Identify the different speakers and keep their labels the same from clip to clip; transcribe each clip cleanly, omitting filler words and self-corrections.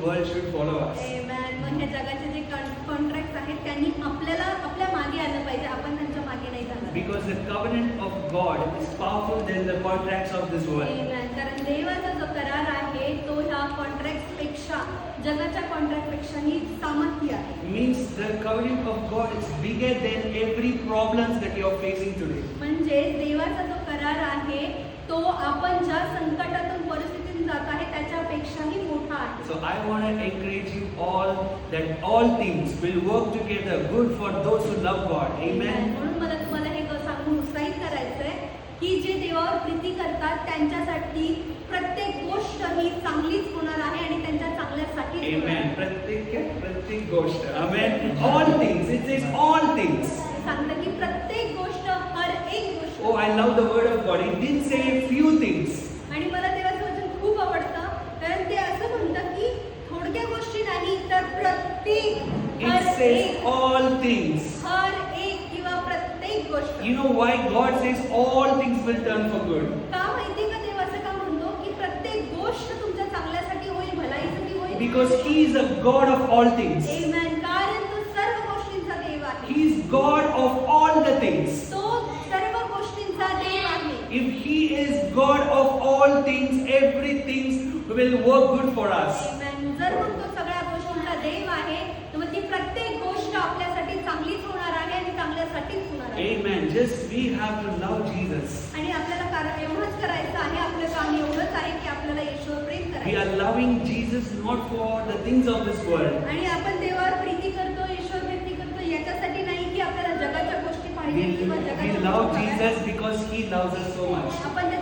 Speaker 1: world should follow us.
Speaker 2: Amen. मग हे जगाचे जे कॉन्ट्रॅक्ट आहेत त्यांनी आपल्याला आपल्या मागे आलं पाहिजे. आपण त्यांच्या मागे नाही जाणार.
Speaker 1: Because the covenant of God is powerful than the contracts of this world.
Speaker 2: Amen. कारण देवाचा जो करार आहे तो ह्या कॉन्ट्रॅक्ट पेक्षा जगाच्या कॉन्ट्रॅक्ट पेक्षाही सामर्थ्य आहे.
Speaker 1: Means the covenant of God is bigger than every problems that you are facing today.
Speaker 2: म्हणजे देवाचा जो करार आहे तो आपण ज्या संकटातून परिस्थितीतून जात आहे त्याच्यापेक्षाही मोठा आहे.
Speaker 1: So I want to encourage you all that all things will work together good for those who love God. Amen.
Speaker 2: म्हणून मला तुम्हाला हे सांगून उत्साहित करायचंय की जे देवावर प्रीती करतात त्यांच्यासाठी प्रत्येक गोष्ट ही चांगलीच होणार आहे आणि त्यांच्या चांगल्यासाठी.
Speaker 1: Amen. प्रत्येक गोष्ट. Amen. All things. It says all things.
Speaker 2: सांगतं की प्रत्येक गोष्ट हर एक गोष्ट.
Speaker 1: Oh, I love the word of God. It didn't say few things.
Speaker 2: आणि मला देवाचं वचन खूप आवडतं कारण ते असं म्हणतं की थोडक्या गोष्टी नाही तर प्रत्येक
Speaker 1: It
Speaker 2: हर
Speaker 1: says
Speaker 2: एक
Speaker 1: all things.
Speaker 2: हर एक किंवा प्रत्येक गोष्ट.
Speaker 1: You know why God says all things will turn for good?
Speaker 2: का माहिती का देव असं का म्हणतो की प्रत्येक गोष्ट तुमच्या चांगल्यासाठी होईल, भलाईसाठी होईल?
Speaker 1: Because He is a God of all things.
Speaker 2: Amen. कारण तो सर्व गोष्टींचा देव आहे.
Speaker 1: He is God of all the things.
Speaker 2: तो सर्व गोष्टींचा देव आहे.
Speaker 1: If He is God of all things, everything will work good for us.
Speaker 2: Amen. जर मग तो सगळ्या गोष्टींचा देव आहे तर मग ती प्रत्येक गोष्ट आपल्यासाठी चांगलीच होणार आहे आणि चांगल्यासाठीच होणार आहे.
Speaker 1: Amen. Just we have to love Jesus.
Speaker 2: आणि आपल्याला कारण एवढंच करायचं आहे, आपलं काम एवढंच आहे की आपल्याला येशूवर प्रेम
Speaker 1: We
Speaker 2: करायचं.
Speaker 1: are loving Jesus not for the things of this world.
Speaker 2: आणि आपण देवावर प्रीती करतो, येशूवर प्रीती करतो याच्यासाठी नाही की आपल्याला जगाच्या गोष्टी
Speaker 1: We,
Speaker 2: पाहिजे किंवा
Speaker 1: we
Speaker 2: जगाच्या
Speaker 1: love
Speaker 2: गोष्टी पाहिजे.
Speaker 1: Jesus because He loves us so much.
Speaker 2: आपण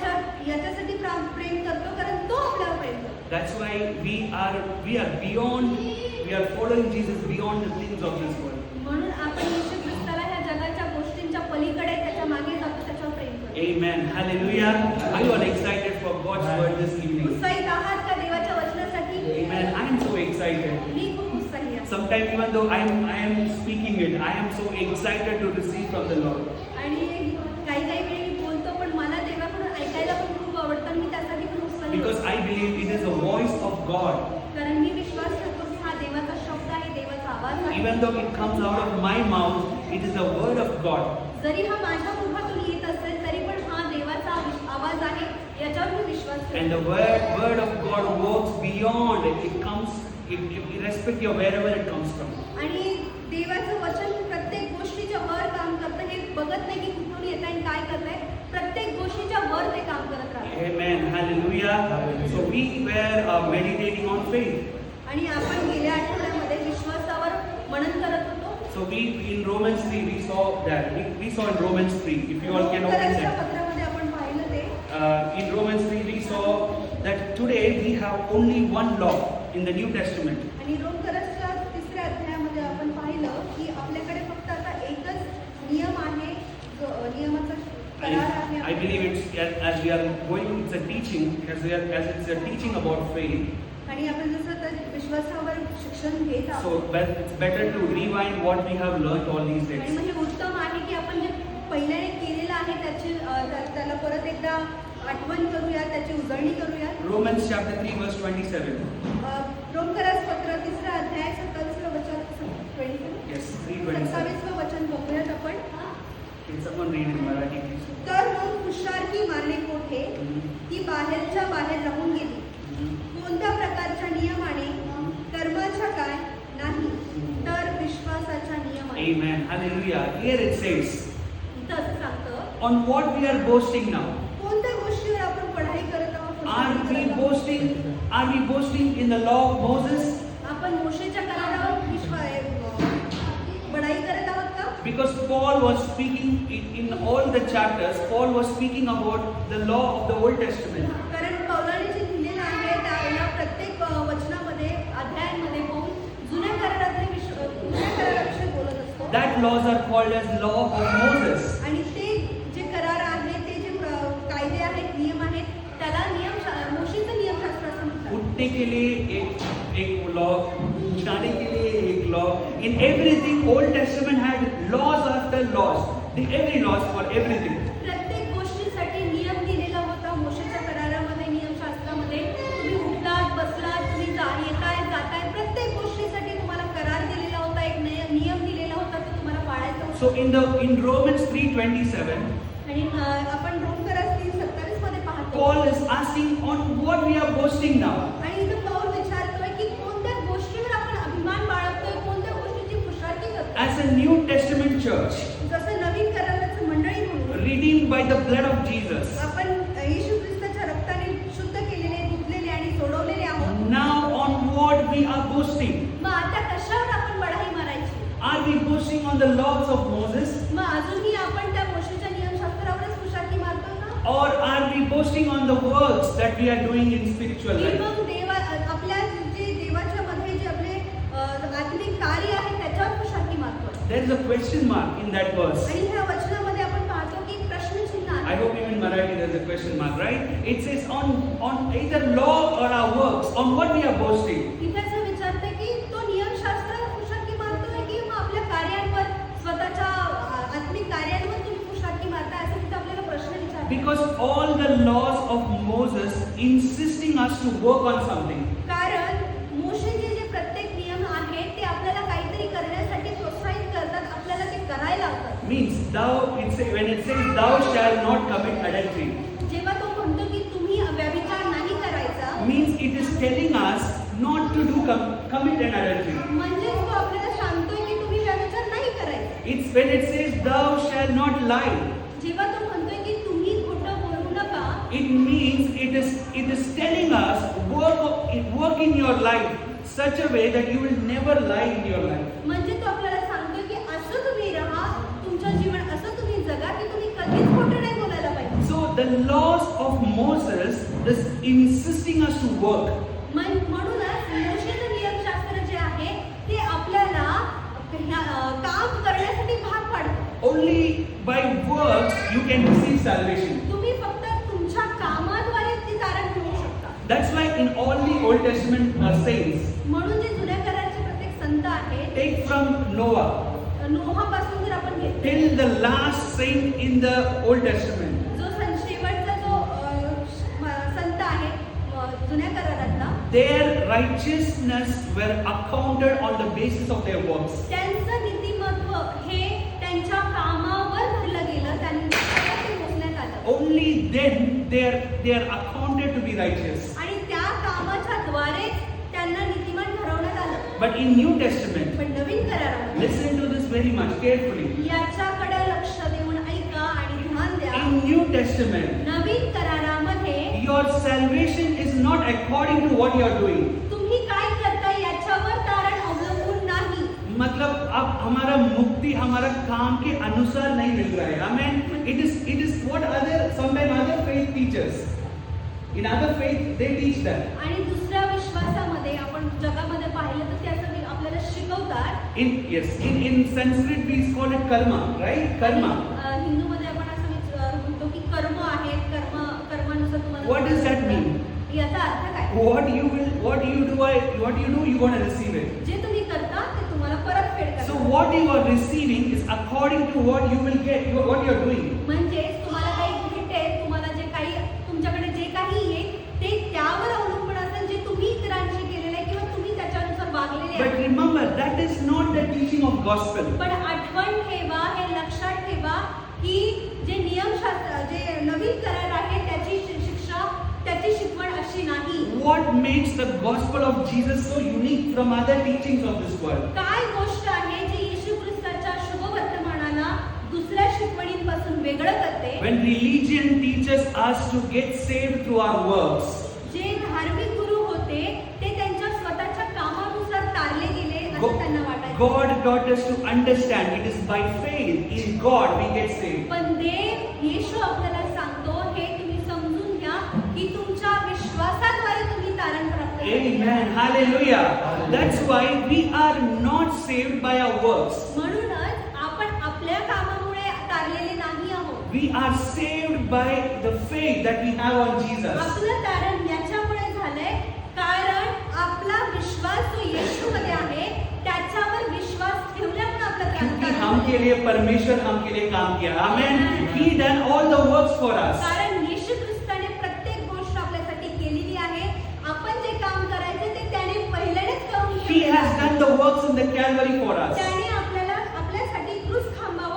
Speaker 2: याच्यासाठी प्रेम करतो कारण तो आपल्याला प्रेम करतो.
Speaker 1: That's why we are beyond. We are following Jesus beyond the things of this world.
Speaker 2: म्हणून आपण येशू ख्रिस्ताला ह्या जगाच्या गोष्टींच्या पलीकडे त्याच्या मागे जातो, त्याच्यावर प्रेम करतो.
Speaker 1: Amen. Hallelujah. Are you all excited for God's word this evening?
Speaker 2: उत्साहित आहात का देवाच्या वचनासाठी?
Speaker 1: Amen. I am so excited.
Speaker 2: मी खूप उत्साही आहे.
Speaker 1: Sometimes even though I am speaking it, I am so excited to receive from the Lord.
Speaker 2: आणि काही वेळी मी बोलतो पण मला देवाकडून ऐकायला पण खूप आवडतं आणि मी त्यासाठी पण उत्साही
Speaker 1: Because
Speaker 2: होते.
Speaker 1: I believe it is the voice of God.
Speaker 2: कारण मी विश्वास करतो की हा देवाचा शब्द आहे, देवाचा आवाज आहे.
Speaker 1: Even though it comes out of my mouth, it is the word of God.
Speaker 2: जरी हा माझ्या मुखातून येत असेल तरी पण हा देवाचा आवाज आहे याच्यावर मी विश्वास
Speaker 1: And
Speaker 2: करतो.
Speaker 1: the word of God works beyond. It comes, irrespective of wherever it comes from.
Speaker 2: आणि देवाचं वचन प्रत्येक गोष्टीच्या वर काम करतं. हे बघत नाही की कुठून येत आहे काय करत आहे, प्रत्येक गोष्टीच्या वर ते काम करत राहतं.
Speaker 1: Amen. Hallelujah. So we were meditating on faith.
Speaker 2: आणि आपण गेल्या आठवड्यामध्ये विश्वासावर मनन करत होतो.
Speaker 1: So we in Romans 3 we saw that. We saw in Romans 3. If you all can open
Speaker 2: रोमकरांच्या
Speaker 1: that.
Speaker 2: पत्रामध्ये आपण पाहिलं ते.
Speaker 1: In Romans 3 we saw that today we have only one law in the New Testament.
Speaker 2: आणि रोमकरांच्या तिसऱ्या अध्यायामध्ये आपण पाहिलं की आपल्याकडे फक्त आता एकच नियम आहे, जो नियमाचा करार आहे.
Speaker 1: I believe it's as we are going, it's a teaching as it's a teaching about faith.
Speaker 2: आणि आपण जसं तर विश्वासावर शिक्षण घेत
Speaker 1: So
Speaker 2: आहोत.
Speaker 1: it's better to rewind what we have learned all these
Speaker 2: आणि
Speaker 1: days.
Speaker 2: म्हणजे उत्तम आहे की आपण जे पहिल्याने केलेलं आहे त्याला परत एकदा आठवण करूया, त्याची उजळणी करूया.
Speaker 1: Romans chapter 3 verse 27.
Speaker 2: रोमकरास पत्र तिसरा अध्याय 27 वचन 27.
Speaker 1: Yes, 3:27.
Speaker 2: 27 वचन बघूयात आपण.
Speaker 1: Can someone read in Marathi please?
Speaker 2: तर मग हुशारकी मारणे कोठे, ती बाहेरच्या बाहेर राहून गेली. कोणत्या प्रकारच्या नियमाने, कर्माच्या काय नाही, तर विश्वासाच्या नियमाने.
Speaker 1: Amen. Hallelujah. Here it says,
Speaker 2: इथं असं सांगतं,
Speaker 1: on what we are boasting now.
Speaker 2: कोणत्या गोष्टीवर आपण पढाई करत आहोत?
Speaker 1: Are we boasting in the law of Moses?
Speaker 2: आपण मोशेच्या करारावर पढाई करत आहोत का?
Speaker 1: Because Paul was speaking in all the chapters, Paul was speaking about the law of the Old Testament.
Speaker 2: कारण पौलाने जे लिहिलेलं आहे त्या प्रत्येक वचनामध्ये अध्यायांमध्ये पाहून जुन्या कराराविषयी बोलत असतो.
Speaker 1: That laws are called as law of Moses.
Speaker 2: आणि ते जे करार आहे, ते जे कायदे आहेत, नियम आहेत, त्याला मोशेचं नियमशास्त्र असं म्हणतात.
Speaker 1: उठने के लिए एक लॉ, जाने के लिए एक law. In everything, Old Testament had laws after laws. Every laws for everything.
Speaker 2: प्रत्येक गोष्टीसाठी नियम दिलेला होता मोशेच्या करारामध्ये, नियमशास्त्रामध्ये. तुम्ही उठलात, बसलात, तुम्ही येताय, जाताय,
Speaker 1: So in Romans 3:27,
Speaker 2: आणि आपण रोमकरास 3:27 मध्ये पाहतो.
Speaker 1: Paul is asking on what we are boasting now.
Speaker 2: आणि इथं पौल विचारतोय की कोणत्या गोष्टीवर आपण अभिमान बाळगतोय, कोणत्या गोष्टीची पुषारकी करतोय.
Speaker 1: As a New Testament church,
Speaker 2: जसं नवीन कराराचं मंडळी म्हणून
Speaker 1: redeemed by the blood of Jesus,
Speaker 2: आपण येशू ख्रिस्ताच्या रक्ताने शुद्ध केलेले, धुतलेले आणि सोडवलेले आहोत.
Speaker 1: now on what we are boasting?
Speaker 2: मग आता कशावर आपण बढाई मारायची?
Speaker 1: Are we boasting on the laws of Moses?
Speaker 2: मग अजूनही आपण त्या मोशेच्या नियमशास्त्रावरच पुषारकी मारतोय का?
Speaker 1: Or are we boasting on the works that we are doing in spiritual
Speaker 2: की
Speaker 1: life?
Speaker 2: मग आपल्या जे देवाच्या मध्ये जे आपले आत्मिक कार्य आहे त्याच्यावर पुषारकी मारतोय?
Speaker 1: There is a question mark in that verse.
Speaker 2: आणि ह्या वचनामध्ये आपण पाहतो की प्रश्नचिन्ह
Speaker 1: I
Speaker 2: आहे.
Speaker 1: hope even in Marathi there is a question mark, right? It says on either law or our works, on what we are boasting.
Speaker 2: इथे असं विचारते की तो नियमशास्त्रावर पुषारकी मारतोय की मग आपल्या कार्यांवर, स्वतःच्या आत्मिक कार्यांवर तुम्ही पुषारकी मारताय, असं तिथे आपल्याला प्रश्न विचारतो.
Speaker 1: Because all the laws of Moses insisting us to work on something.
Speaker 2: कारण मोशेचे जे प्रत्येक नियम आहेत ते आपल्याला काहीतरी करण्यासाठी प्रोत्साहित करतात, आपल्याला ते करायला लावतात.
Speaker 1: Means when it says thou shalt not commit adultery,
Speaker 2: जेव्हा तो म्हणतो की तुम्ही व्यभिचार नाही करायचा,
Speaker 1: means it is telling us not to commit an adultery.
Speaker 2: म्हणजे तो आपल्याला सांगतोय की तुम्ही व्यभिचार नाही करायचा.
Speaker 1: It's when it says thou shalt not lie,
Speaker 2: जेव्हा तो म्हणतोय की तुम्ही खोटं बोलू नका,
Speaker 1: it means it is telling us work in your life such a way that you will never lie in your life.
Speaker 2: म्हणजे तो आपल्याला सांगतोय की असं तुम्ही राहा, तुमचं जीवन असं तुम्ही जगा की तुम्ही कधीच खोटं नाही बोलायला पाहिजे.
Speaker 1: So the laws of Moses is insisting us to work.
Speaker 2: म्हणूनच मोशेचं नियमशास्त्र जे आहे ते आपल्याला काम करण्यासाठी भाग पाडतं.
Speaker 1: Only by works you can receive salvation.
Speaker 2: तुम्ही फक्त तुमच्या कामाद्वारे ती तारण मिळवू शकता.
Speaker 1: That's why in all the Old Testament saints,
Speaker 2: म्हणून जे जुन्या कराराचे प्रत्येक संत आहेत,
Speaker 1: take from Noah
Speaker 2: नोहापासून जर आपण घेतले
Speaker 1: till the last saint in the Old Testament,
Speaker 2: जो शेवटचा जो संत आहे जुन्या करारातला,
Speaker 1: their righteousness were accounted on the basis of their works.
Speaker 2: त्यांचं नीतिमत्व हे त्यांच्या कामावर धरलं गेलं, त्यांना ते मोजण्यात आलं.
Speaker 1: Only then they are accounted to be righteous.
Speaker 2: आणि त्या कामाच्या द्वारेच त्यांना नीतिमान ठरवण्यात आलं.
Speaker 1: But in New Testament,
Speaker 2: पण नवीन करारामध्ये
Speaker 1: listen to this very much carefully.
Speaker 2: याच्याकडे लक्ष देऊन ऐका आणि ध्यान द्या.
Speaker 1: In New Testament,
Speaker 2: नवीन करारामध्ये
Speaker 1: your salvation is not according to what you are doing.
Speaker 2: तुम्ही काय करताय याच्यावर तारण अवलंबून नाही.
Speaker 1: मतलब अब हमारा मुक्ति हमारा काम के अनुसार नहीं मिल रहा है. Amen. It is what sometimes other faith teaches. In other faith they teach that.
Speaker 2: आणि दुसऱ्या विश्वासामध्ये आपण जगामध्ये पाहिलं तर त्याचं आपल्याला शिकवतात.
Speaker 1: In Sanskrit we call it karma, right? Karma.
Speaker 2: हिंदूमध्ये आपण असं म्हणतो की कर्म आहेत, कर्मानुसार तुम्हाला.
Speaker 1: What does that mean?
Speaker 2: याचा अर्थ काय?
Speaker 1: What you do, you're going to receive it.
Speaker 2: जे तुम्ही करता ते तुम्हाला परतफेड करा.
Speaker 1: So what you are receiving is according to what you will get, what you are doing.
Speaker 2: म्हणजे तुम्हाला काही भेटेल, तुम्हाला जे काही तुमच्याकडे जे काही येईल ते त्यावर अवलंबून असेल, जे तुम्ही इतरांशी केलेलं आहे किंवा तुम्ही त्याच्यानुसार वागलेले
Speaker 1: But
Speaker 2: आहे.
Speaker 1: remember, that is not the teaching of gospel.
Speaker 2: पण आठवण ठेवा, हे लक्षात ठेवा की जे नियमशास्त्र, जे नवीन करार आहे त्याची शिक्षा, त्याची शिकवण अशी नाही.
Speaker 1: What makes the gospel of Jesus so unique from other teachings of this world?
Speaker 2: काय गोष्ट आहे जे येशू ख्रिस्ताच्या शुभ वर्तमानाला दुसऱ्या शिकवणींपासून वेगळं करते?
Speaker 1: When religion teaches us to get saved through our works,
Speaker 2: जे धार्मिक गुरु होते ते त्यांच्या स्वतःच्या कामानुसार तारले गेले असं त्यांना वाटायचं.
Speaker 1: God taught us to understand it is by faith in God we get saved.
Speaker 2: पण देव येशू आपल्याला सांगतो, हे तुम्ही समजून घ्या की तुमच्या विश्वासाद्वारे तुम्ही तारण प्राप्त करता.
Speaker 1: Amen. Hallelujah. That's why we are not saved by our works.
Speaker 2: म्हणूनच आपण आपल्या कामामुळे तारलेले नाही आहोत.
Speaker 1: We are saved by the faith that we have on Jesus.
Speaker 2: आपलं तारण याच्यामुळे झालंय कारण आपला विश्वास जो येशूमध्ये आहे त्याच्यावर विश्वास ठेवल्यामुळे आपलं
Speaker 1: क्योंकि
Speaker 2: तारण
Speaker 1: हम के लिए परमेश्वर हम के लिए काम KIA. Amen. He done all the works for us.
Speaker 2: कारण येशू ख्रिस्ताने प्रत्येक गोष्ट आपल्यासाठी केलेली आहे. आपण जे काम करायचे ते त्याने पहिल्यानेच करून
Speaker 1: He
Speaker 2: ठेवलेलं
Speaker 1: has
Speaker 2: आहे.
Speaker 1: done the works in the Calvary for us.
Speaker 2: त्याने आपल्यासाठी क्रूस खांबावर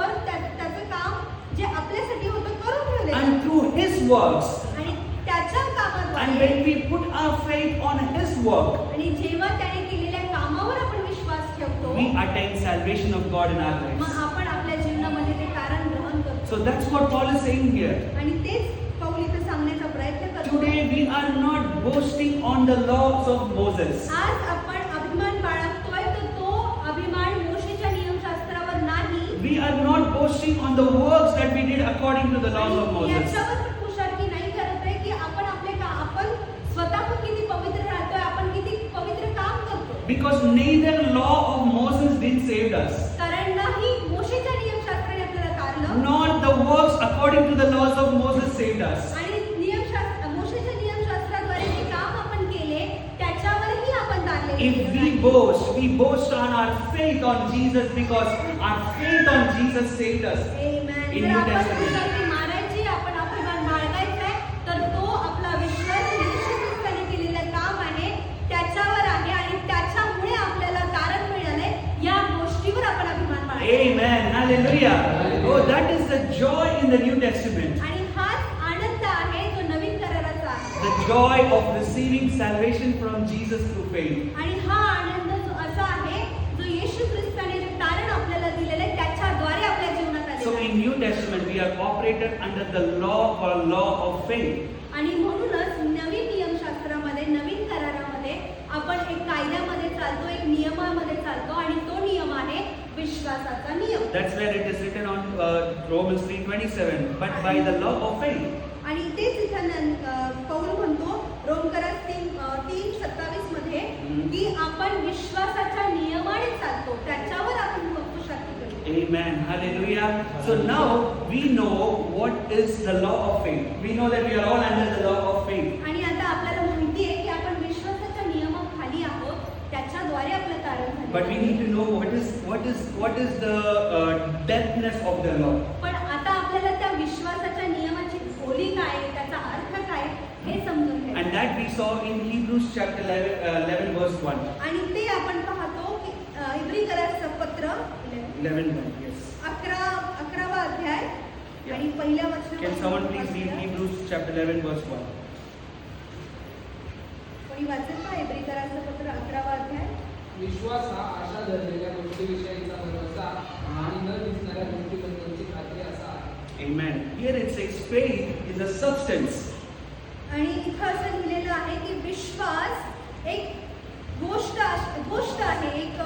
Speaker 1: works,
Speaker 2: आणि त्याच्या
Speaker 1: and
Speaker 2: कामाद्वारे
Speaker 1: when we put our faith on His work,
Speaker 2: आणि जेव्हा त्याने केलेल्या कामावर आपण विश्वास ठेवतो,
Speaker 1: we attain salvation of God in our
Speaker 2: मग
Speaker 1: lives.
Speaker 2: आपण आपल्या जीवनामध्ये ते कारण ग्रहण करतो.
Speaker 1: So that's what Paul is saying here.
Speaker 2: आणि तेच पौल इथे सांगण्याचा प्रयत्न करतो.
Speaker 1: Today we are not boasting on the laws of Moses.
Speaker 2: आज आपण अभिमान बाळगतोय तर तो अभिमान मोशेच्या नियमशास्त्रावर नाही.
Speaker 1: We are not boasting on the works that we did according to the laws of
Speaker 2: आणि
Speaker 1: Moses.
Speaker 2: याच्यावर पण खुशालकी नाही करत आहे की आपण आपण स्वतः पण किती पवित्र राहतोय, आपण किती पवित्र काम करतो.
Speaker 1: Because neither law of Moses didn't save us,
Speaker 2: कारण नाही मोशेच्या नियमशास्त्राने आपल्याला तारलं,
Speaker 1: nor the works according to the laws of Moses saved us.
Speaker 2: आणि मोशेच्या नियमशास्त्राद्वारे जे काम आपण केले त्याच्यावरही आपण तारले
Speaker 1: If we boast on our faith on Jesus, because our faith on Jesus saved us.
Speaker 2: Amen.
Speaker 1: In
Speaker 2: जर
Speaker 1: New
Speaker 2: आपण
Speaker 1: Testament.
Speaker 2: खुशालकी मारायची, आपण अभिमान बाळगायचा आहे, तर तो आपला विश्वास येशू ख्रिस्ताने केलेलं काम आहे त्याच्यावर आहे आणि त्याच्यामुळे आपल्याला तारण मिळाले. या गोष्टीवर आपण अभिमान बाळगायचा.
Speaker 1: Amen. Hallelujah. Oh, that is the joy in the New Testament.
Speaker 2: आणि हाच आनंद आहे जो नवीन कराराचा आहे.
Speaker 1: The joy of receiving salvation from Jesus through faith.
Speaker 2: आणि हा आनंद जो असा आहे जो येशू ख्रिस्ताने जे तारण आपल्याला दिलेलं आहे त्याच्याद्वारे आपल्या जीवनात
Speaker 1: So
Speaker 2: आलेलं आहे.
Speaker 1: in New Testament we are operated under the law of faith.
Speaker 2: आणि म्हणूनच नवीन नियमशास्त्रामध्ये, नवीन करारामध्ये आपण एक कायद्यामध्ये चालतो, एक नियमामध्ये चालतो आणि तो नियम आहे विश्वासाचा नियम.
Speaker 1: That's where it is written on Romans 3:27. But by the law of faith.
Speaker 2: आणि तेच इथं पौल म्हणतो रोमकरास 3:27 मध्ये की आपण विश्वासाच्या नियमाने चालतो, त्याच्यावर आपण खुशालकी करतो.
Speaker 1: Amen. Hallelujah. So now we know what is the law of faith. We know that we are all under the law of faith.
Speaker 2: आणि आता आपल्याला माहिती आहे की आपण विश्वासाच्या नियमाखाली आहोत, त्याच्याद्वारे आपलं तारण झालं.
Speaker 1: But we need to know what is the depthness of the law.
Speaker 2: पण आता आपल्याला त्या विश्वासाच्या नियमाची खोली काय, त्याचा अर्थ काय हे समजून घ्यायचं.
Speaker 1: And that we saw in Hebrews chapter 11 verse 1.
Speaker 2: आणि ते आपण पाहतो की इब्रीकराचं पत्र
Speaker 1: 11:1. Yes.
Speaker 2: 11वा अध्याय आणि पहिल्या
Speaker 1: Can someone please read
Speaker 2: वचनापासून
Speaker 1: Hebrews chapter 11 verse 1?
Speaker 2: कोणी वाचेल का इब्रीकराचं पत्र 11वा अध्याय?
Speaker 3: विश्वास हा आशा धरलेल्या गोष्टीविषयीचा भरोसा आणि न दिसणाऱ्या गोष्टीबद्दलची खात्री असा आहे.
Speaker 1: Amen. Here it says faith is a substance.
Speaker 2: आणि इथं असं लिहिलेलं आहे की विश्वास एक गोष्ट आहे, एक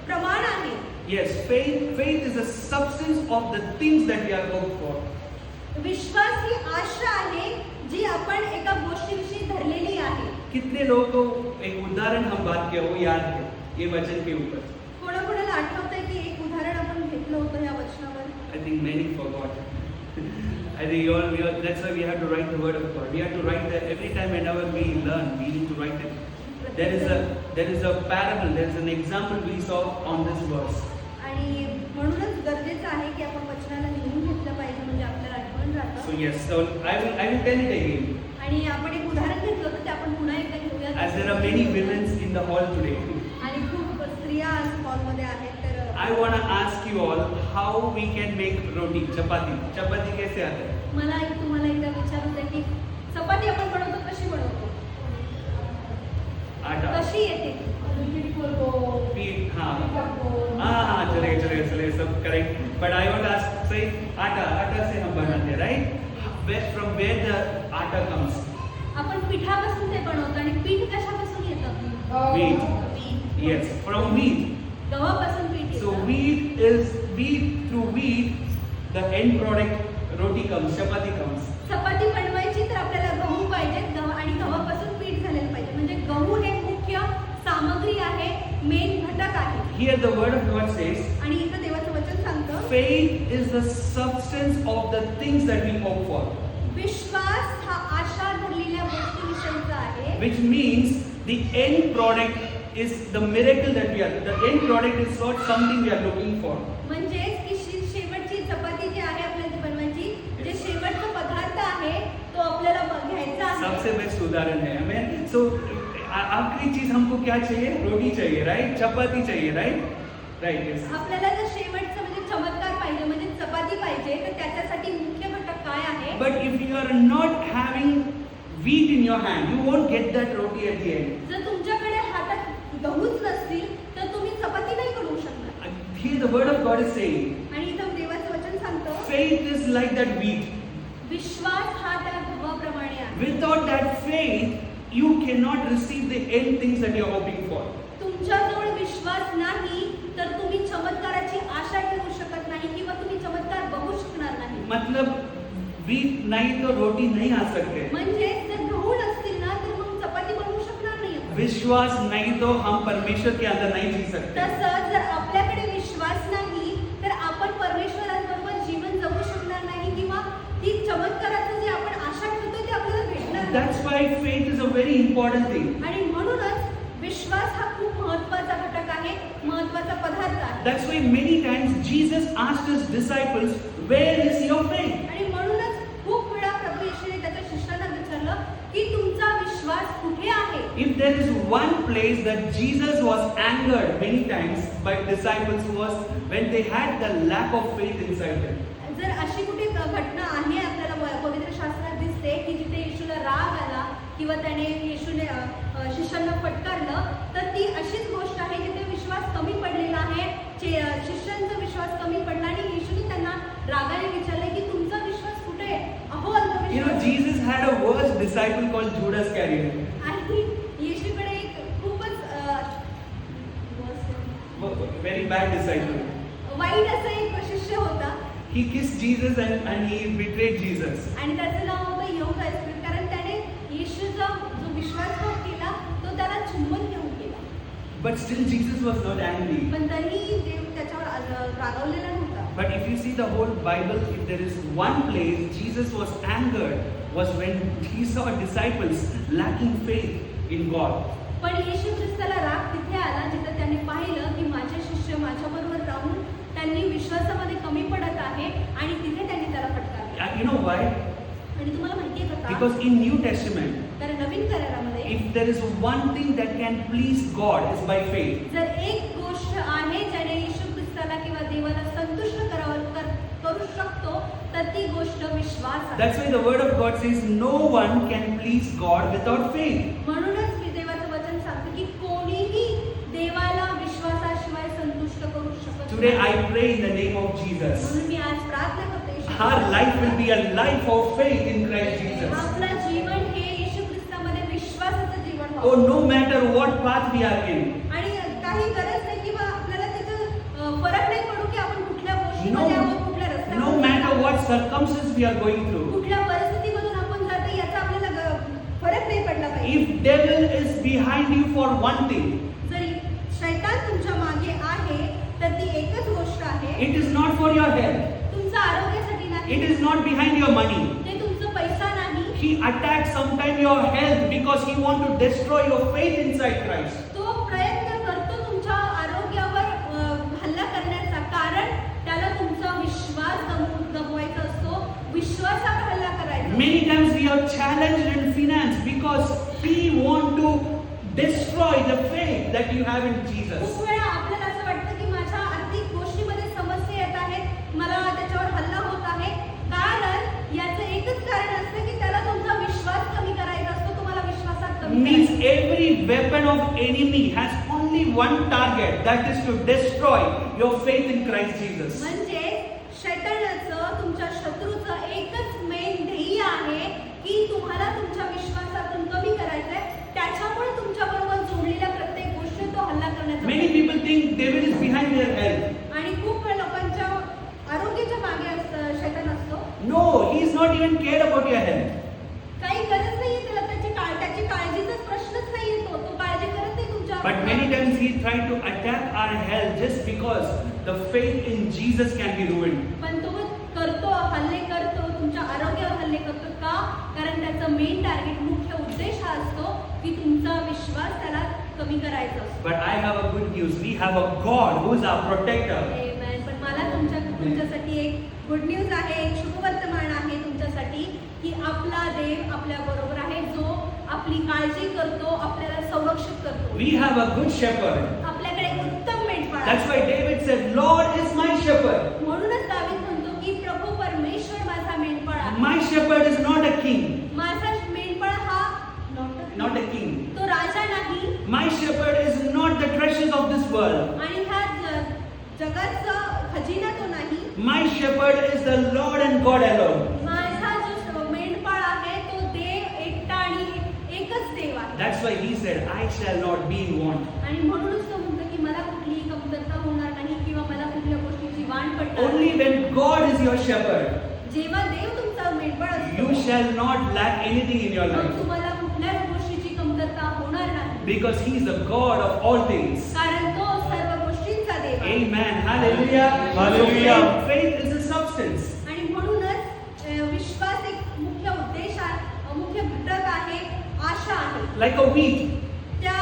Speaker 2: प्रमाण आहे.
Speaker 1: Yes, faith is a substance of the things that we are hoped for.
Speaker 2: विश्वास ही आशा आहे जी आपण एका गोष्टीविषयी धरलेली आहे.
Speaker 1: कितने लोगों को एक उदाहरण हम बात किया वो याद है ये वचन के ऊपर?
Speaker 2: कोणाकोणाला आठवतंय की एक उदाहरण आपण घेतलं होतं या वचनावर?
Speaker 1: I think many forgot. I think that's why we have to write the word of God. We have to write that every time whenever we learn, we need to write it. There is a parable, there is an example we saw on this verse.
Speaker 2: आणि म्हणूनच गरजेचं आहे की आपण वचनाला लिहून घेतलं पाहिजे म्हणजे आपल्याला आठवण राहतं.
Speaker 1: So yes, so I will tell it again.
Speaker 2: आणि आपण एक उदाहरण घेतलं होतं ते आपण पुन्हा एकदा घेऊया.
Speaker 1: As there are many women in the hall today,
Speaker 2: आणि खूप स्त्रिया आज हॉलमध्ये आहेत तर
Speaker 1: I want to ask you all how we can make roti, chapati. Chapati कैसे आता है?
Speaker 2: मला तुम्हाला एकदा विचारायचं आहे की चपाती आपण बनवतो कशी बनवतो?
Speaker 1: आटा.
Speaker 2: कशी येते?
Speaker 1: Pit, हाँ चलेगा सब correct. But I want to ask, say आटा से हम बनाते हैं, right? From where the atta comes?
Speaker 2: आपण पिठापासून ते बनवतो आणि पीठ कशापासून येतं?
Speaker 1: Wheat.
Speaker 2: Wheat.
Speaker 1: Yes, from wheat.
Speaker 2: गव्हापासून पीठ
Speaker 1: So
Speaker 2: येतं.
Speaker 1: through wheat, the end product roti comes, chapati comes.
Speaker 2: चपाती बनवायची तर आपल्याला गहू पाहिजेत आणि गव्हापासून पीठ झालेलं पाहिजे. म्हणजे गहू हे मुख्य सामग्री आहे, मेन घटक आहे.
Speaker 1: Here the word of God says,
Speaker 2: आणि इथं देवाचं वचन सांगतं
Speaker 1: faith is the substance of the things that we hope for.
Speaker 2: विश्वास हा आशा धरलेल्या गोष्टीविषयीचा आहे.
Speaker 1: Which means the end product is the miracle that the end product is not something we are looking for.
Speaker 2: म्हणजेच की शेवटची चपाती जी आहे आपल्याला बनवायची, जे शेवटचा पदार्थ आहे तो आपल्याला घ्यायचा आहे.
Speaker 1: सबसे बेस्ट उदाहरण है हमें. So आखिरी चीज हमको क्या चाहिए? रोटी चाहिए, राइट? चपाती चाहिए, राइट? यस.
Speaker 2: आपल्याला जर शेवटचं म्हणजे चमत्कार पाहिजे म्हणजे चपाती पाहिजे तर त्याच्यासाठी मुख्य घटक काय आहे?
Speaker 1: But if you are not having wheat in your hand, you won't get that roti at the end.
Speaker 2: जर तुमच्याकडे हातात गहूच नसतील तर तुम्ही चपाती नाही बनवू शकणार.
Speaker 1: Here the word of God is saying,
Speaker 2: आणि इथं देवाचं वचन सांगतं,
Speaker 1: faith is like that wheat.
Speaker 2: विश्वास हा त्या गव्हाप्रमाणे आहे.
Speaker 1: Without that faith, you cannot receive the end things that you are hoping for.
Speaker 2: तुमच्याजवळ विश्वास नाही तर तुम्ही चमत्काराची आशा ठेवू शकत नाही किंवा तुम्ही चमत्कार बघू शकणार नाही.
Speaker 1: मतलब wheat नहीं तो रोटी नहीं आ सकते.
Speaker 2: म्हणजे जर गहू नसतील ना तर मग चपाती बनवू शकणार नाही.
Speaker 1: विश्वास नहीं तो हम परमेश्वर के अंदर नहीं जी सकते.
Speaker 2: तसंच जर आपल्याकडे विश्वास नाही तर आपण परमेश्वराबरोबर जीवन जगू शकणार नाही किंवा ती चमत्काराचं जे आपण आशा ठेवतो ते आपल्याला भेटणार नाही.
Speaker 1: That's why faith is a very important thing.
Speaker 2: आणि म्हणूनच विश्वास हा खूप महत्त्वाचा घटक आहे, महत्त्वाचा पदार्थ आहे.
Speaker 1: That's why many times Jesus asked his disciples, "Where is your faith?"
Speaker 2: आणि म्हणूनच खूप वेळा प्रभू येशूने त्याच्या शिष्यांना विचारलं की तुमचा विश्वास कुठे आहे?
Speaker 1: If there is one place that Jesus was angered many times by disciples was when they had the lack of faith inside them.
Speaker 2: जर अशी कुठे घटना आहे आपल्याला पवित्र शास्त्रात दिसते की जिथे येशूला राग आला किंवा त्याने येशूने शिष्यांना फटकारलं तर ती अशीच गोष्ट आहे जिथे विश्वास कमी पडलेला आहे. शिष्यांचा विश्वास कमी पडला आणि येशूने त्यांना रागाने विचारले की तुमचा विश्वास कुठे आहे? अहो
Speaker 1: You know,
Speaker 2: अल्पविश्वास.
Speaker 1: Jesus had a worst disciple called Judas Iscariot.
Speaker 2: आणि येशूकडे एक खूपच
Speaker 1: Very bad disciple.
Speaker 2: वाईट असा एक शिष्य होता
Speaker 1: He kissed Jesus and he betrayed Jesus.
Speaker 2: आणि त्याचं नाव होतं यहूदा इस्करियोत. कारण त्याने येशूचा जो विश्वासघात केला तो त्याला चुंबन घेऊन केला.
Speaker 1: But still Jesus was not angry.
Speaker 2: पण तरीही देव त्याच्यावर रागावलेला नव्हता.
Speaker 1: But if you see the whole Bible, if there is one place Jesus was angered, was when he saw disciples lacking faith in God.
Speaker 2: पण येशू ख्रिस्ताला राग तिथे आला जिथे त्याने पाहिलं की माझे शिष्य माझ्याबरोबर राहून त्यांनी विश्वासामध्ये कमी पडत आहे आणि तिथे त्यांनी त्याला फटकारले.
Speaker 1: You know why?
Speaker 2: आणि तुम्हाला माहितीये का?
Speaker 1: Because in New Testament,
Speaker 2: तर नवीन करारामध्ये
Speaker 1: if there is one thing that can please God is by faith.
Speaker 2: जर एक गोष्ट आहे ज्याने येशू ख्रिस्ताला किंवा देवाला संतुष्ट करू शकतो तर ती गोष्ट विश्वास आहे.
Speaker 1: That's why the word of God says no one can please God without faith.
Speaker 2: म्हणूनच मी देवाचं वचन सांगते की कोणीही देवाला विश्वासाशिवाय संतुष्ट करू शकत
Speaker 1: Today
Speaker 2: नाही.
Speaker 1: I pray in the name of Jesus.
Speaker 2: म्हणून मी आज प्रार्थना करते येशू
Speaker 1: Our
Speaker 2: ख्रिस्ताला.
Speaker 1: life will be a life of faith in Christ Jesus.
Speaker 2: आपलं जीवन हे येशू ख्रिस्तामध्ये विश्वासाचं जीवन
Speaker 1: Oh,
Speaker 2: व्हावं.
Speaker 1: no matter what path we are in,
Speaker 2: आणि काही गरज नाही किंवा आपल्याला त्याचं फरक नाही पडू की आपण कुठल्या गोष्टीमध्ये आहोत, कुठल्या
Speaker 1: no
Speaker 2: रस्त्यावर
Speaker 1: matter
Speaker 2: आहोत,
Speaker 1: what circumstances we are going through,
Speaker 2: कुठल्या परिस्थितीमधून आपण जातो याचा आपल्याला फरक नाही पडला पाहिजे.
Speaker 1: if devil is behind you for one thing,
Speaker 2: जरी शैतान तुमच्या मागे आहे तर ती एकच गोष्ट आहे,
Speaker 1: it is not for your health.
Speaker 2: तुमचं आरोग्यासाठी नाही,
Speaker 1: It is not behind your money.
Speaker 2: ते तुमचं पैसा नाही.
Speaker 1: He attacks sometimes your health because he wants to destroy your faith inside Christ.
Speaker 2: तो प्रयत्न करतो तुमच्या आरोग्यावर हल्ला करण्याचा, कारण त्याला तुमचा विश्वास गमवायचा असतो, विश्वासावर हल्ला करायचा.
Speaker 1: Many times we are challenged in finance because he wants to destroy the faith that you have in Jesus.
Speaker 2: खूप वेळा आपल्याला असं वाटतं की माझ्या आर्थिक गोष्टीमध्ये समस्या येत आहेत, मला त्याच्यावर हल्ला होत आहे, कारण याचं एकच कारण असतं की त्याला तुमचा विश्वास कमी करायचा असतो, तुम्हाला विश्वासात कमी
Speaker 1: Means
Speaker 2: करायचं.
Speaker 1: every weapon of enemy has only one target, that is to destroy your faith in Christ Jesus.
Speaker 2: म्हणजे शैतानाचं, तुमच्या शत्रूचं एकच मेन ध्येय आहे की तुम्हाला तुमच्या विश्वासातून कमी करायचंय. त्याच्यामुळे तुमच्या बरोबर जोडलेल्या प्रत्येक गोष्टी तो हल्ला करण्याचा
Speaker 1: Many people think devil is behind their health.
Speaker 2: आणि खूप वेळ लोकांच्या आरोग्याच्या मागे शैतान असतो.
Speaker 1: No, he is not even cared about your health.
Speaker 2: काही गरज नाहीये त्याला, त्याची काळजीचाच प्रश्नच नाही येतो, तो काळजी करत नाही तुमच्या
Speaker 1: But many times he tries to attack our health just because the faith in Jesus can be ruined.
Speaker 2: पण तो हल्ले करतो, तुमच्या आरोग्यावर हल्ले करतो का? कारण त्याचा मेन टार्गेट, मुख्य उद्देश हा असतो की तुमचा विश्वास त्याला कमी करायचा असतो.
Speaker 1: But I have a good news. We have a God who is our protector.
Speaker 2: Amen. पण मला तुमच्यासाठी एक गुड न्यूज आहे, एक शुभवर्तमान आहे तुमच्यासाठी की आपला देव आपल्या बरोबर आहे, जो आपली काळजी करतो, आपल्याला संरक्षित करतो.
Speaker 1: We have a good shepherd.
Speaker 2: आपल्याकडे एक उत्तम मेंढपाळ आहे.
Speaker 1: That's why David said, Lord is my shepherd.
Speaker 2: म्हणूनच दावीद म्हणतो की प्रभू परमेश्वर माझा मेंढपाळ आहे.
Speaker 1: shepherd is not a king,
Speaker 2: माझा मेंढपाळ हा
Speaker 1: not a king.
Speaker 2: तो राजा नाही
Speaker 1: My shepherd is not the treasures of this world.
Speaker 2: आणि ह्या जगाचा खजिना तो नाही.
Speaker 1: My shepherd is the Lord and God alone.
Speaker 2: माझा जो मेंढपाळ आहे तो देव एकटा आणि एकच देव आहे.
Speaker 1: That's why he said, I shall not be in want.
Speaker 2: आणि म्हणूनच तो म्हणतो की मला कुठलीही कमतरता होणार नाही किंवा मला कुठल्या गोष्टीची वाण पडणार
Speaker 1: Only
Speaker 2: नाही.
Speaker 1: when God is your shepherd,
Speaker 2: जेव्हा देव तुमचा मेंढपाळ
Speaker 1: you
Speaker 2: असतो
Speaker 1: shall not lack anything in your
Speaker 2: मग
Speaker 1: life.
Speaker 2: तुम्हाला कुठल्याच गोष्टीची कमतरता होणार नाही.
Speaker 1: Because he is the God of all things.
Speaker 2: कारण तो सर्व गोष्टींचा देव आहे.
Speaker 1: Amen. Hallelujah.
Speaker 4: Hallelujah.
Speaker 1: So faith is a substance.
Speaker 2: आणि म्हणूनच विश्वास एक मुख्य उद्देश आहे, मुख्य घटक आहे, आशा आहे.
Speaker 1: Like a wheat.
Speaker 2: त्या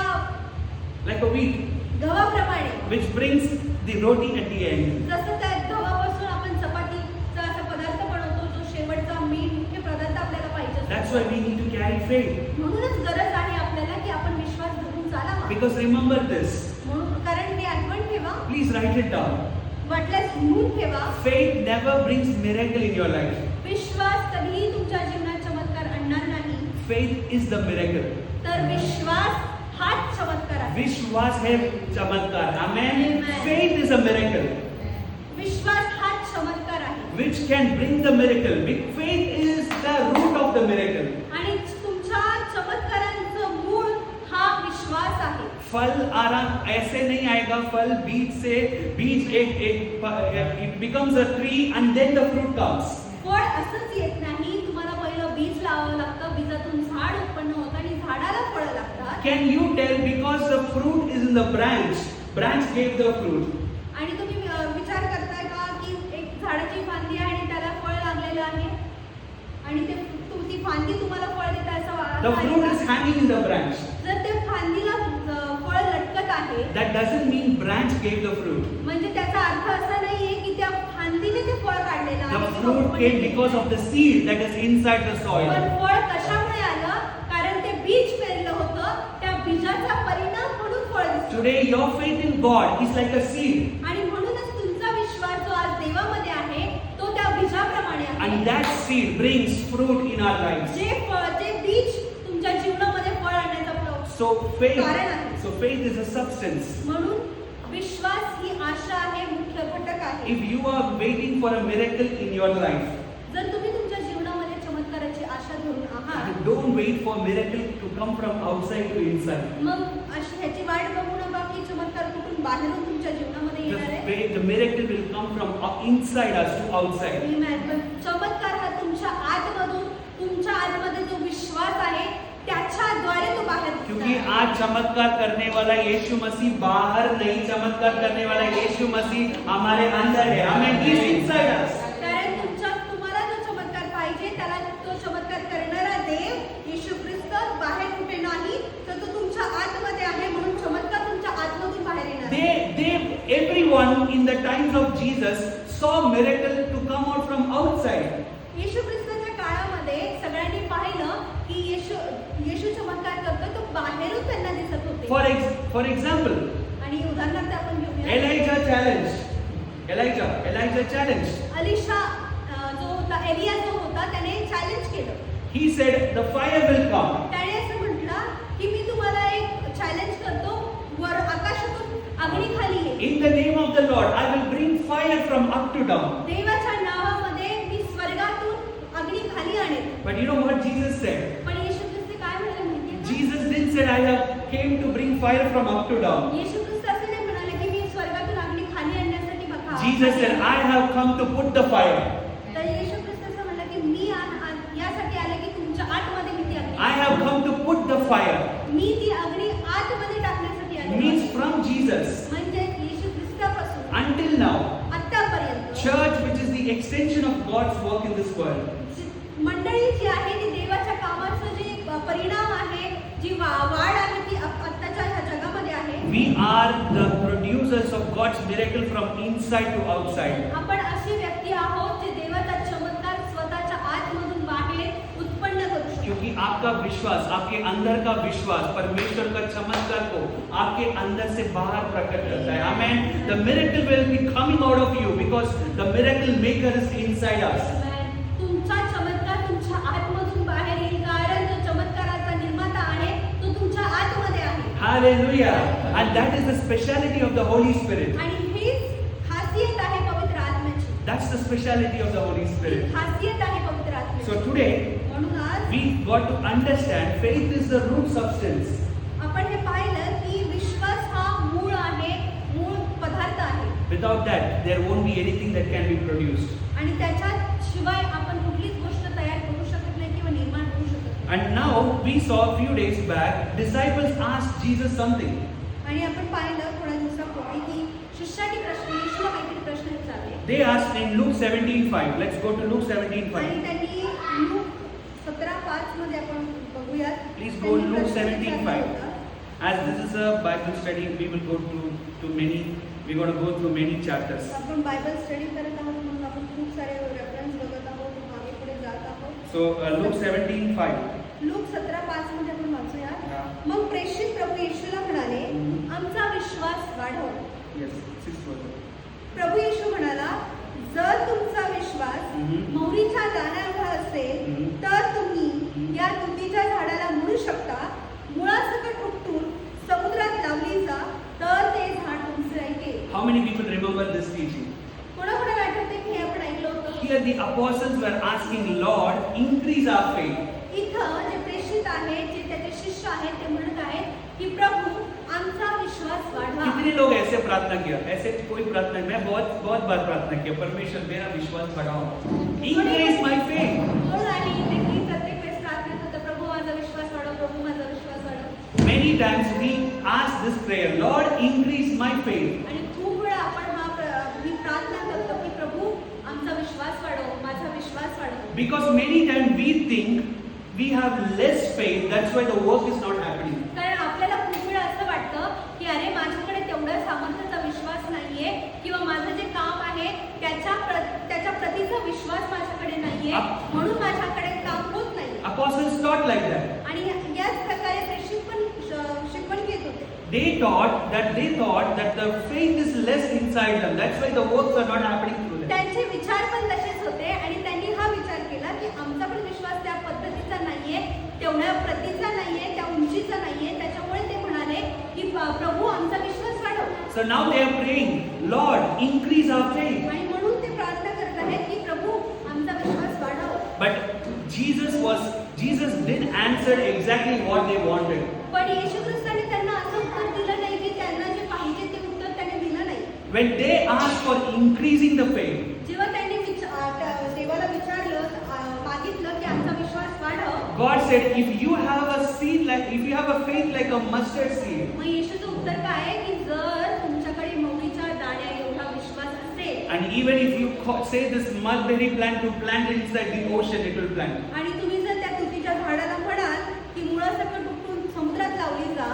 Speaker 1: Like a wheat.
Speaker 2: गव्हाप्रमाणे
Speaker 1: Which brings the roti at the end.
Speaker 2: जसं त्या गव्हापासून आपण चपातीचा असा पदार्थ बनवतो जो शेवटचा मेन मुख्य पदार्थ आपल्याला पाहिजे असतो.
Speaker 1: That's why we need to carry faith.
Speaker 2: म्हणूनच गरज आहे आपल्याला की आपण विश्वास धरून चालावा.
Speaker 1: Because remember this.
Speaker 2: म्हणून कारण हे आठवण ठेवा,
Speaker 1: Please write it down.
Speaker 2: वाटल्यास लिहून ठेवा.
Speaker 1: Faith never brings miracle in your life.
Speaker 2: विश्वास कधीही तुमच्या जीवनात चमत्कार आणणार नाही.
Speaker 1: Faith is the miracle.
Speaker 2: तर विश्वास हाच चमत्कार आहे.
Speaker 1: विश्वास है चमत्कार. Amen.
Speaker 2: Amen.
Speaker 1: Faith is a miracle
Speaker 2: विश्वास हाच चमत्कार आहे.
Speaker 1: which can bring the miracle. Faith is the root of the miracle.
Speaker 2: आणि तुमच्या चमत्कारांचं मूळ हा विश्वास आहे.
Speaker 1: फल आराम ऐसे नहीं आएगा. फल बीज से बीज एक it becomes a tree and then the fruit comes.
Speaker 2: फळ असंच येत नाही. तुम्हाला पहिलं बीज लावावं लागतं, बीजातून झाड उत्पन्न होतं आणि झाडाला फळं लागतात.
Speaker 1: Can you tell because the fruit is in the branch? Branch gave the fruit.
Speaker 2: आणि तुम्ही विचार करताय का की एक झाडाची फांदी आहे आणि त्याला फळ लागलेलं आहे आणि ते ती फांदी तुम्हाला फळ देत आहे असं
Speaker 1: The
Speaker 2: आहे
Speaker 1: fruit
Speaker 2: का?
Speaker 1: is hanging in the branch.
Speaker 2: जर ते फांदीला फळ लटकत आहे
Speaker 1: That doesn't mean branch gave the fruit.
Speaker 2: म्हणजे त्याचा अर्थ असा नाहीये की त्या फांदीने ते फळ काढलेलं
Speaker 1: The
Speaker 2: आहे किंवा
Speaker 1: fruit
Speaker 2: उत्पन्न
Speaker 1: came
Speaker 2: केलेलं
Speaker 1: because
Speaker 2: आहे.
Speaker 1: of the seed that is inside the soil.
Speaker 2: पण फळ कशामुळे आलं? कारण ते बीज पेरलं होतं, त्या बीजाचा परिणाम म्हणून फळ दिसतं.
Speaker 1: Today your faith in God is like a seed.
Speaker 2: आणि म्हणूनच तुमचा विश्वास जो आज देवामध्ये आहे तो त्या बीजाप्रमाणे आहे.
Speaker 1: And that seed brings fruit in our lives.
Speaker 2: जे बीज तुमच्या जीवनामध्ये फळ आणण्याचा
Speaker 1: So
Speaker 2: कारण आहे.
Speaker 1: faith is a substance.
Speaker 2: म्हणून विश्वास ही आशा आहे, मुख्य घटक आहे.
Speaker 1: If you are waiting for a miracle in your life,
Speaker 2: जर तुम्ही तुमच्या जीवनामध्ये चमत्काराची आशा धरून आहात
Speaker 1: don't wait for miracle to come from outside to inside.
Speaker 2: मग अशी ह्याची वाट बघू नका की चमत्कार कुठून बाहेरून तुमच्या जीवनामध्ये येणार आहे.
Speaker 1: The miracle will come from inside us to outside.
Speaker 2: Amen. पण चमत्कार हा तुमच्या आतमधून, तुमच्या आतमध्ये जो विश्वास आहे त्याच्याद्वारे तो बाहेर दिसणार
Speaker 1: क्योंकि
Speaker 2: आहे.
Speaker 1: आज चमत्कार करने वाला यीशु मसीह बाहर नहीं, चमत्कार करने वाला यीशु मसीह हमारे अंदर है. Amen. He is inside us.
Speaker 2: कारण तुम्हाला जो चमत्कार पाहिजे त्याला तो चमत्कार करणारा देव येशू ख्रिस्त बाहेर कुठे नाही तर तो तुमच्या आतमध्ये आहे. म्हणून चमत्कार तुमच्या आतमधून बाहेर येणार आहे.
Speaker 1: Everyone in the times of Jesus saw miracle to come out from outside.
Speaker 2: येशू ख्रिस्ताच्या काळामध्ये सगळ्यांनी पाहिलं की येशू चमत्कार करतो तो बाहेरून त्यांना दिसत होते.
Speaker 1: For example,
Speaker 2: आणि उदाहरणार्थ आपण घेऊया
Speaker 1: Elijah challenge. Elijah challenge.
Speaker 2: Alisha जो होता, एलिया जो होता त्याने चॅलेंज केलं.
Speaker 1: He said the fire will come.
Speaker 2: त्याने असं म्हटलं की मी तुम्हाला एक चॅलेंज करतो, वर आकाशातून अग्नी खाली येईल.
Speaker 1: In the name of the Lord, I will bring fire from up to down.
Speaker 2: देवाच्या नावामध्ये मी स्वर्गातून अग्नी खाली आणेन.
Speaker 1: But you know what Jesus said?
Speaker 2: पण येशू ख्रिस्त काय म्हणाले माहितीये का?
Speaker 1: Jesus didn't say I have came to bring fire from up to down.
Speaker 2: येशू ख्रिस्त असं नाही म्हणाले की मी स्वर्गातून अग्नी खाली आणण्यासाठी बघा.
Speaker 1: Jesus said I have come to put the fire.
Speaker 2: तर येशू ख्रिस्त असं म्हणलं की मी यासाठी आले की तुमच्या आतमध्ये मी ती अग्नी.
Speaker 1: I have come to put the fire.
Speaker 2: मी ती अग्नी आतमध्ये टाकण्यासाठी आले.
Speaker 1: Means from Jesus
Speaker 2: म्हणजे येशू ख्रिस्तापासून
Speaker 1: until now,
Speaker 2: आतापर्यंत
Speaker 1: church, which is the extension of God's work in this world,
Speaker 2: मंडळी जी आहे ती देवाच्या कामाचं जे परिणाम आहे, जी वाढ आहे ती आत्ताच्या ह्या जगामध्ये आहे.
Speaker 1: we are the producers of God's miracle from inside to outside.
Speaker 2: आपण अशी व्यक्ती आहोत जे देवाचा चमत्कार स्वतःच्या आतमधून बाहेर उत्पन्न करू शकतो.
Speaker 1: क्योंकि आपका विश्वास, आपके अंदर का विश्वास परमेश्वर का चमत्कार को आपके अंदर से बाहर प्रकट करता है. Amen. The miracle will be coming out of you because the miracle maker is inside us.
Speaker 2: तुमचा चमत्कार तुमच्या
Speaker 1: Hallelujah. And that is the speciality of the Holy Spirit.
Speaker 2: आणि हीच खासियत आहे पवित्र आत्म्याची.
Speaker 1: That's the speciality of the Holy
Speaker 2: he
Speaker 1: Spirit.
Speaker 2: खासियत आहे पवित्र आत्म्याची.
Speaker 1: So today,
Speaker 2: म्हणून आज
Speaker 1: we got to understand faith is the root substance.
Speaker 2: आपण हे पाहिलं की विश्वास हा मूळ आहे, मूळ पदार्थ आहे.
Speaker 1: Without that, there won't be anything that can be produced.
Speaker 2: आणि त्याच्याशिवाय आपण कुठलीच गोष्ट तयार करू शकत नाही किंवा निर्माण करू शकत नाही.
Speaker 1: And now we saw a few days back, disciples asked Jesus something.
Speaker 2: आणि आपण पाहिलं थोड्या दिवसापूर्वी की शिष्याने येशूला काहीतरी प्रश्न विचारले.
Speaker 1: They asked in Luke 17:5. Let's go to Luke 17:5.
Speaker 2: आणि त्यांनी लूक 17:5 मध्ये आपण बघूयात.
Speaker 1: Please go
Speaker 2: त्यांनी
Speaker 1: Luke
Speaker 2: प्रश्न
Speaker 1: 17:5.
Speaker 2: विचारला होता.
Speaker 1: As this is a Bible study, we will go to many. We're going to go through many chapters.
Speaker 2: आपण बायबल स्टडी करत आहोत म्हणून आपण खूप सारे रेफरन्स बघत आहोत, मागे पुढे जात आहोत.
Speaker 1: So Luke 17:5.
Speaker 2: लूक 17:5 मध्ये आपण वाचूया.
Speaker 1: Yeah.
Speaker 2: मग प्रेषित प्रभू येशूला म्हणाले,
Speaker 1: Mhm.
Speaker 2: आमचा विश्वास वाढव.
Speaker 1: Yes, 6 verse.
Speaker 2: प्रभू येशू म्हणाला, जर तुमचा विश्वास
Speaker 1: Mhm.
Speaker 2: मोहरीच्या दाण्याएवढा असेल
Speaker 1: Mhm.
Speaker 2: तर तुम्ही
Speaker 1: Mhm.
Speaker 2: या तुतीच्या झाडाला म्हणू शकता, मुळासकट उपटून समुद्रात लावली जा, तर ते झाड तुमचे ऐकेल.
Speaker 1: How many people remember this teaching?
Speaker 2: कोणाकोणाला आठवते की हे आपण ऐकलं होतं?
Speaker 1: Here the apostles were asking, Lord, increase our faith.
Speaker 2: इथं जे प्रेषित आहेत, जे त्याचे शिष्य आहेत, ते म्हणत आहेत की प्रभु आमचा विश्वास वाढवा.
Speaker 1: कितने लोग ऐसे प्रार्थना किया? ऐसे कोई प्रार्थना, मैं बहुत बार प्रार्थना किया, परमेश्वर मेरा विश्वास बढ़ाओ, increase my faith.
Speaker 2: कोण आहे इथे की प्रत्येक वेळेस प्रार्थना करतो, प्रभु माझा विश्वास वाढव, प्रभु माझा विश्वास वाढव.
Speaker 1: Many times we ask this prayer, Lord, increase my faith.
Speaker 2: आणि खूप वेळा आपण ही प्रार्थना करतो की प्रभु आमचा विश्वास वाढव, माझा विश्वास वाढव.
Speaker 1: Because many times we think we have less faith, that's why the work is not happening.
Speaker 2: कारण आपल्याला खूप वेळा असं वाटतं की अरे माझ्याकडे तेवढा सामर्थ्याचा विश्वास नाहीये किंवा माझं जे काम आहे त्याच्या प्रतीचा विश्वास माझ्याकडे नाहीये, म्हणून माझ्याकडे काम होत नाही.
Speaker 1: Apostles taught like that.
Speaker 2: आणि याच प्रकारे प्रेषित पण शिकवण घेत होते.
Speaker 1: They thought that the faith is less inside them. That's why the works are not happening through them.
Speaker 2: त्यांचे विचार पण तसेच होते आणि त्यांनी हा विचार केला की आमचा पण विश्वास त्या पद्धतीचा नाहीये, तेवढ्या प्रतीचा नाहीये, त्या उंचीचा नाहीये, त्याच्यामुळे ते म्हणाले की प्रभू आमचा विश्वास वाढव.
Speaker 1: So now they are praying, Lord, increase our faith.
Speaker 2: आणि म्हणून ते प्रार्थना करत आहेत की प्रभू आमचा विश्वास वाढव.
Speaker 1: But Jesus didn't answer exactly what they wanted.
Speaker 2: पण येशू ख्रिस्ताने त्यांना असं उत्तर दिलं नाही की त्यांना जे पाहिजे ते उत्तर त्याने दिलं नाही.
Speaker 1: When they asked for increasing the faith,
Speaker 2: जेव्हा त्यांनी देवाला विचारलं, मागितलं की आमचा विश्वास वाढव,
Speaker 1: God said, if you have a faith like a mustard seed,
Speaker 2: मग येशूचं उत्तर काय आहे की जर तुमच्याकडे मोहरीच्या दाण्या एवढा विश्वास असेल,
Speaker 1: and even if you say this mulberry plant to plant inside the ocean, it will plant.
Speaker 2: आणि तुम्ही जर त्या तुतीच्या झाडाला म्हणाल की मुळासकट उपटून समुद्रात लावली जा,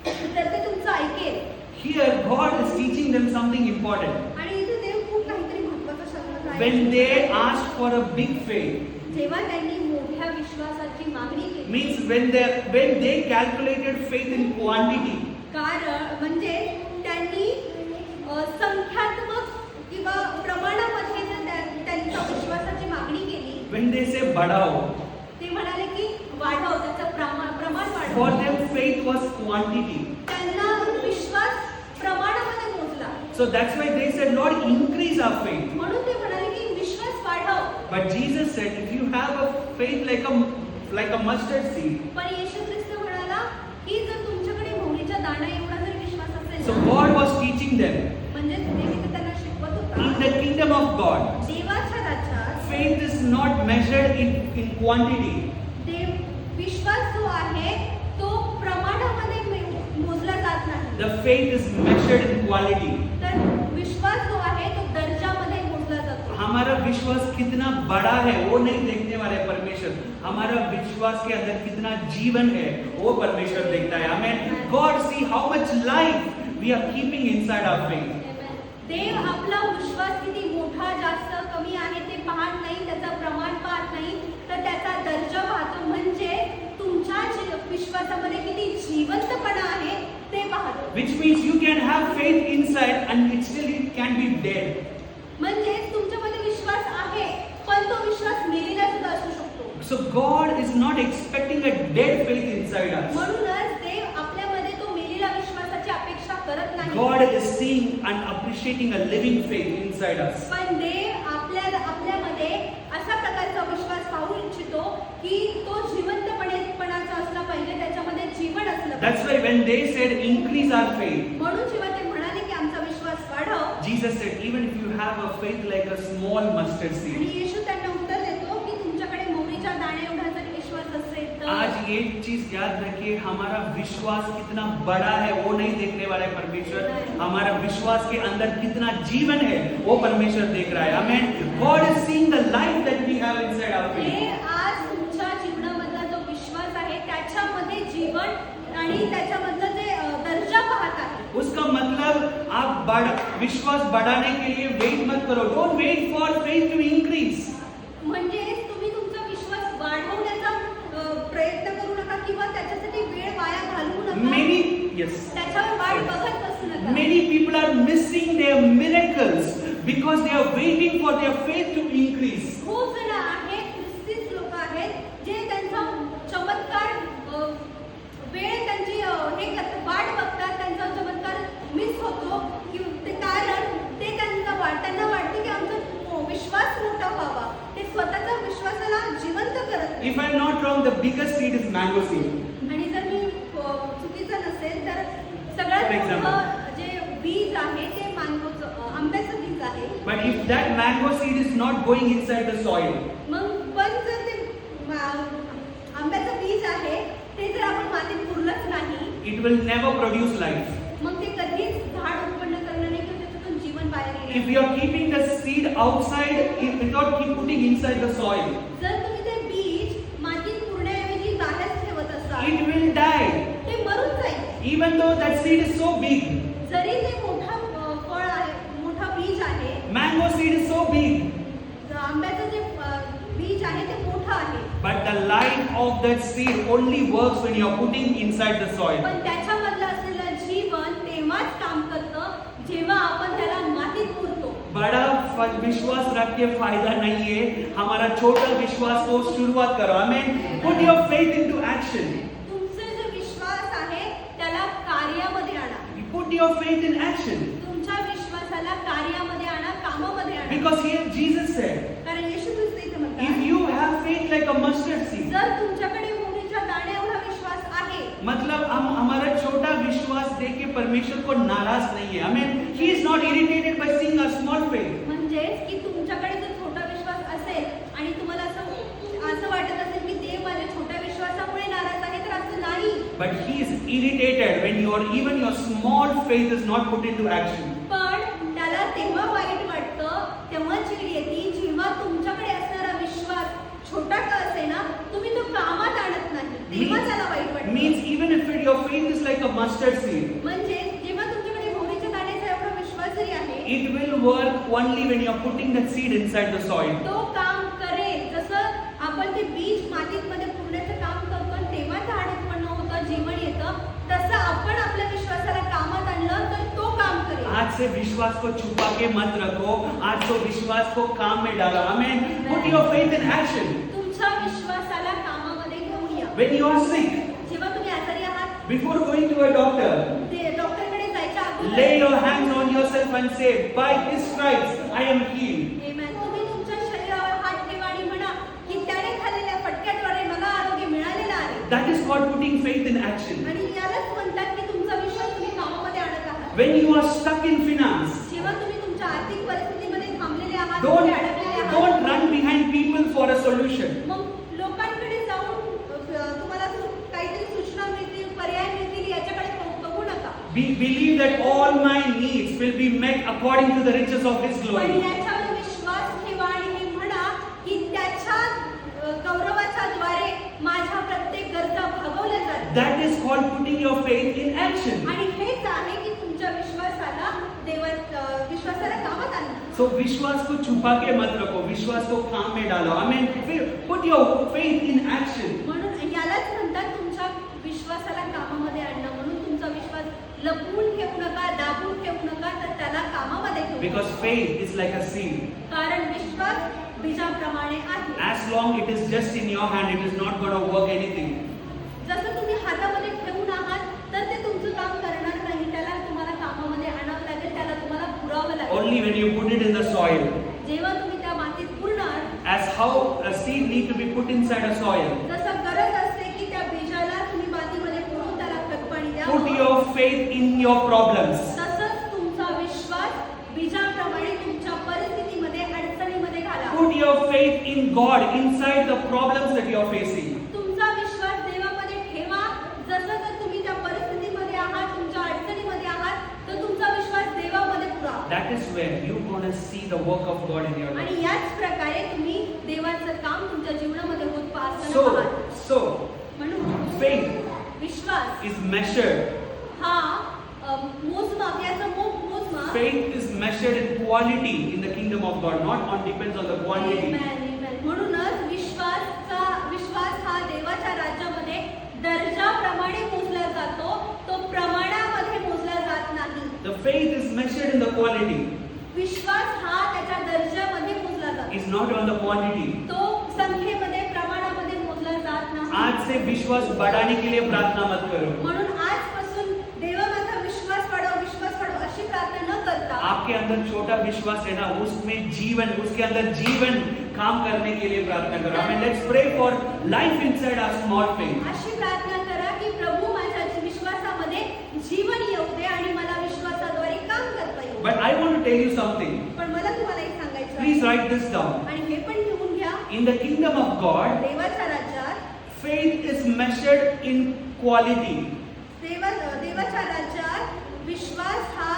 Speaker 2: तर ते तुमचं ऐकेल.
Speaker 1: Here, God is teaching them something important.
Speaker 2: आणि इथे देव खूप काहीतरी महत्त्वाचं सांगत आहे.
Speaker 1: When they asked for a big faith,
Speaker 2: जेव्हा त्यांनी मोठ्या विश्वासाची मागणी केली,
Speaker 1: means when they calculated faith in quantity,
Speaker 2: कारण म्हणजे त्यांनी संख्यात्मक किंवा प्रमाणामध्ये जर त्यांच्या विश्वासाची मागणी केली,
Speaker 1: when they say badao,
Speaker 2: ते म्हणाले की वाढव, त्याचं प्रमाण
Speaker 1: for
Speaker 2: वाढव.
Speaker 1: them faith was quantity.
Speaker 2: त्यांना विश्वास प्रमाणामध्ये मोजला,
Speaker 1: So that's why they said, Lord, increase our faith.
Speaker 2: म्हणून ते म्हणाले की विश्वास वाढव.
Speaker 1: But Jesus said, if you have a faith like a mustard seed,
Speaker 2: पण येशू ख्रिस्त म्हणाला की जर तुमच्याकडे मोहरीच्या दाण्या एवढा जर विश्वास असेल
Speaker 1: so
Speaker 2: ना,
Speaker 1: God was teaching them
Speaker 2: म्हणजे देव इथे त्यांना शिकवत
Speaker 1: in
Speaker 2: होता,
Speaker 1: the kingdom of God,
Speaker 2: देवाच्या राज्यात
Speaker 1: faith is not measured in quantity.
Speaker 2: देव विश्वास जो आहे तो प्रमाणामध्ये मोजला जात नाही,
Speaker 1: The faith is measured in quality.
Speaker 2: तर विश्वास जो आहे तो दर्जामध्ये मोजला जातो.
Speaker 1: हमारा विश्वास कितना बड़ा है वो नहीं देखने वाले परमेश्वर, हमारा विश्वास के अंदर कितना जीवन है वो परमेश्वर देखता है. Amen. God see how much life we are keeping inside our faith.
Speaker 2: देव आपला विश्वास किती मोठा जास्त कमी आहे ते पाहत नाही, त्याचं प्रमाण पाहत नाही, तर त्याचा दर्जा पाहतो, म्हणजे तुमच्या विश्वासामध्ये किती जिवंतपणा आहे ते पाहतो.
Speaker 1: Which means you can have faith inside and it can be dead.
Speaker 2: म्हणजे तुमच्यामध्ये विश्वास आहे पण तो विश्वास मेलेला सुद्धा असू शकतो.
Speaker 1: So God is not expecting a dead faith inside us.
Speaker 2: म्हणूनच देव आपल्यामध्ये करत नाही.
Speaker 1: God is seeing and appreciating a living faith inside us.
Speaker 2: पण देव आपल्यामध्ये अशा प्रकारचा विश्वास पाहू इच्छितो की तो जिवंतपणाचा असला पाहिजे, त्याच्यामध्ये जीवन असलं
Speaker 1: That's
Speaker 2: पाहिजे.
Speaker 1: why when they said increase our faith,
Speaker 2: म्हणून जेव्हा ते म्हणाले की आमचा विश्वास वाढव,
Speaker 1: Jesus said, even if you have a faith like a small mustard
Speaker 2: आणि
Speaker 1: seed.
Speaker 2: येशू त्यांना उत्तर देतो की तुमच्याकडे मोहरीच्या दाण्या एवढा जर विश्वास असेल तर.
Speaker 1: आज एक चीज याद रखिए, हमारा विश्वास कितना बड़ा है वो नहीं देखने वाला है परमेश्वर, हमारा विश्वास के अंदर कितना जीवन है वो परमेश्वर देख रहा है. आमेन. God is seeing the life that we have inside our
Speaker 2: हे
Speaker 1: faith.
Speaker 2: आज तुमच्या जीवनामधला जो विश्वास आहे त्याच्यामध्ये जीवन आणि त्याच्यामधलं जे दर्जा पाहत आहे.
Speaker 1: उसका मतलब आप विश्वास बढ़ाने के लिए वेट मत करो. Don't wait for faith to increase.
Speaker 2: म्हणजे तुम्ही तुमचा विश्वास वाढवण्याचा प्रयत्न करू नका किंवा त्याच्यासाठी वेळ वाया घालवू नका.
Speaker 1: Many, yes.
Speaker 2: त्याच्यावर वाट बघत बसू नका.
Speaker 1: Many people are missing their miracles because they are waiting for their faith to increase.
Speaker 2: खूप जण आहेत, ख्रिस्तीच लोक आहेत जे त्यांचा चमत्कार वेळ त्यांची हे करतात, वाट बघतात, त्यांचा चमत्कार मिस होतो की ते कारण ते त्यांना वाटते की आमचा विश्वास मोठा व्हावा. ते स्वतःच्या विश्वासाला जिवंत करत नाही.
Speaker 1: If I'm not wrong, the biggest seed is mango seed.
Speaker 2: आणि जर मी चुकीचं नसेल तर सगळ्यात
Speaker 1: For example.
Speaker 2: मोठं जे बीज आहे ते आंब्याचं बीज आहे.
Speaker 1: But if that mango seed is not going inside the soil,
Speaker 2: मग पण जर ते आंब्याचं बीज आहे ते जर आपण मातीत पुरलंच नाही,
Speaker 1: it will never produce life.
Speaker 2: मग ते कधीच झाड उत्पन्न करणार नाही किंवा त्याच्यातून जीवन बाहेर
Speaker 1: If
Speaker 2: येणार.
Speaker 1: we are keeping the seed outside, without keep putting inside the soil,
Speaker 2: जर तुम्ही ते बीज मातीत पुरण्याऐवजी बाहेर ठेवत असाल,
Speaker 1: it will die.
Speaker 2: ते मरून जाईल.
Speaker 1: Even though that seed is so big,
Speaker 2: जरी ते मोठा फळ आहे, मोठा बीज आहे,
Speaker 1: mango seed is so big,
Speaker 2: आंब्याचं जे बीज आहे ते मोठं आहे,
Speaker 1: but the life of that seed only works when you are putting inside the soil.
Speaker 2: पण त्याच्यामधलं असलेलं जीवन तेव्हाच काम करतं जेव्हा आपण त्याला मातीत पुरतो.
Speaker 1: बड़ा विश्वास रख के फायदा नहीं है. हमारा छोटा विश्वास को शुरुआत करो. आमेन. Put your faith into action.
Speaker 2: तुमचा जो विश्वास आहे त्याला कार्यामध्ये आणा.
Speaker 1: Put your faith in action.
Speaker 2: तुमच्या विश्वासाला कार्यामध्ये आणा, कामामध्ये आणा.
Speaker 1: Because here Jesus said,
Speaker 2: कारण येशू ख्रिस्त इथे
Speaker 1: if
Speaker 2: म्हणतात,
Speaker 1: you have faith like a mustard seed,
Speaker 2: जर तुमच्याकडे मोहरीच्या दाण्या एवढा विश्वास आहे,
Speaker 1: मतलब हम हमारा छोटा विश्वास देख के परमेश्वर को नाराज नहीं है. आमेन. He is not irritated by seeing a small faith.
Speaker 2: म्हणजेच की तुमच्याकडे जर छोटा विश्वास असेल आणि तुम्हाला असं वाटत असेल की देव माझ्या छोट्या विश्वासामुळे नाराज आहे, तर असं नाही.
Speaker 1: But he is irritated when even your small faith is not put into action.
Speaker 2: पण त्याला तेव्हा वाईट वाटतं, तेव्हा चिड येते जेव्हा तुमच्याकडे असणारा विश्वास छोटा का असेना तुम्ही तो कामात आणत नाही, तेव्हा त्याला वाईट वाटतं.
Speaker 1: Means even if your faith is like a mustard seed,
Speaker 2: म्हणजे जेव्हा तुमच्याकडे मोहरीच्या दाण्याचा एवढा विश्वास जरी आहे,
Speaker 1: it will work only when you are putting that seed inside the soil.
Speaker 2: तो काम करेल. जसं आपण ते बीज मातीत मध्ये पुरण्याचं काम करतो आणि तेव्हा झाड उत्पन्न होतं, जीवन येतं, तसं आपण आपल्या विश्वासाला कामात आणलं तर तो काम करेल.
Speaker 1: आज से विश्वास को छुपा के मत रखो. आज तो विश्वास को काम में डालो. आमेन. Put your faith in action.
Speaker 2: तुमच्या विश्वासाला कामामध्ये घेऊन या.
Speaker 1: When you are sick,
Speaker 2: जेव्हा तुम्ही आजारी आहात,
Speaker 1: before going to a doctor,
Speaker 2: ते डॉक्टरकडे जायच्या अगोदर
Speaker 1: lay your hands on yourself and say, by his stripes I am healed.
Speaker 2: Amen. तुम्ही तुमच्या शरीरावर हात ठेवा आणि म्हणा की त्याने खाल्लेल्या फटक्याद्वारे मला आरोग्य मिळालेलं आहे.
Speaker 1: That is called putting faith in action.
Speaker 2: आणि यालाच म्हणतात की तुमचा विश्वास तुम्ही कामामध्ये आणत आहात.
Speaker 1: When you are stuck in finance,
Speaker 2: जेव्हा तुम्ही तुमच्या आर्थिक परिस्थितीमध्ये थांबलेले आहात, तुम्ही अडकलेले आहात,
Speaker 1: don't run behind people for a solution.
Speaker 2: मग लोकांकडे जाऊन तुम्हाला काहीतरी सूचना मिळतील, पर्याय मिळतील याच्याकडे बघू नका.
Speaker 1: Believe that all my needs will be met according to the riches of his
Speaker 2: पण
Speaker 1: glory.
Speaker 2: याच्यावर विश्वास ठेवा आणि हे म्हणा की त्याच्या गौरवाच्या द्वारे माझ्या प्रत्येक गरजा भागवल्या जातील.
Speaker 1: That is called putting your faith in action.
Speaker 2: आणि हेच आहे की तुमच्या विश्वासाला कामात आणणं.
Speaker 1: So विश्वास को छुपा के मत रखो. विश्वास को काम में डालो. Amen. Put your faith in action.
Speaker 2: म्हणून यालाच म्हणतात तुमच्या विश्वासाला कामामध्ये आणणं. म्हणून तुमचा विश्वास लपवून ठेवू नका, दाबून ठेवू नका, तर त्याला कामामध्ये ठेवू नका.
Speaker 1: Because faith is like a seed.
Speaker 2: कारण विश्वास बीजाप्रमाणे आहे.
Speaker 1: As long it is just in your hand, it is not going to work anything.
Speaker 2: जसं तुम्ही हातामध्ये ठेवून आहात तर ते तुमचं काम करणार नाही, त्याला तुम्हाला
Speaker 1: only when you put it in the soil.
Speaker 2: जेव्हा तुम्ही त्या मातीत पुरणार,
Speaker 1: As how a seed need to be put inside a soil.
Speaker 2: जसं गरज असते की त्या बीजाला तुम्ही मातीमध्ये पुरून त्याला खतपाणी
Speaker 1: Put
Speaker 2: द्यावं,
Speaker 1: your faith in your problems.
Speaker 2: तसंच तुमचा विश्वास बीजाप्रमाणे तुमच्या परिस्थितीमध्ये, अडचणीमध्ये घाला.
Speaker 1: Put your faith in God inside the problems that you are facing.
Speaker 2: तुमचा विश्वास देवामध्ये ठेवा. जसं तर तुम्ही त्या परिस्थितीमध्ये आहात, तुमच्या अडचणीमध्ये आहात, तर तुमचा विश्वास देवामध्ये पुरा.
Speaker 1: That is where you're going to see the work of God in your life.
Speaker 2: आणि याच प्रकारे तुम्ही देवाचं काम तुमच्या जीवनामध्ये होत पाहत.
Speaker 1: So,
Speaker 2: म्हणून
Speaker 1: faith
Speaker 2: विश्वास
Speaker 1: is measured.
Speaker 2: हा मोजमाप, याचं मोजमाप.
Speaker 1: Faith is measured in quality in the kingdom of God, not on depends on the quantity.
Speaker 2: Amen, amen. म्हणूनच विश्वास हा देवाच्या राज्यामध्ये दर्जाप्रमाणे मोजला जातो, तो प्रमाणामध्ये मोजला जात नाही.
Speaker 1: The faith is measured in the quality.
Speaker 2: विश्वास हा त्याच्या दर्जामध्ये मोजला जातो,
Speaker 1: It's not on the quantity.
Speaker 2: तो संख्येमध्ये, प्रमाणामध्ये मोजला जात नाही.
Speaker 1: आज से विश्वास बढ़ाने के लिए प्रार्थना मत करो.
Speaker 2: म्हणून आजपासून देवामध्ये विश्वास वाढव अशी प्रार्थना न करता,
Speaker 1: आपके अंदर छोटा विश्वास है ना, उसमें जीवन, उसके अंदर जीवन काम करने के लिए प्रार्थना करो. I mean, let's pray for life inside our small faith.
Speaker 2: अशी प्रार्थना करा की प्रभू माझ्या विश्वासामध्ये जीवन येऊ दे आणि मला विश्वासाद्वारे काम करता येऊ.
Speaker 1: But I want to tell you something.
Speaker 2: पण मला तुम्हाला एक सांगायचं
Speaker 1: Please
Speaker 2: आहे.
Speaker 1: write this down.
Speaker 2: आणि हे पण लिहून घ्या.
Speaker 1: In the kingdom of God,
Speaker 2: देवाच्या राज्यात
Speaker 1: faith is measured in quality.
Speaker 2: देवाच्या राज्यात विश्वास हा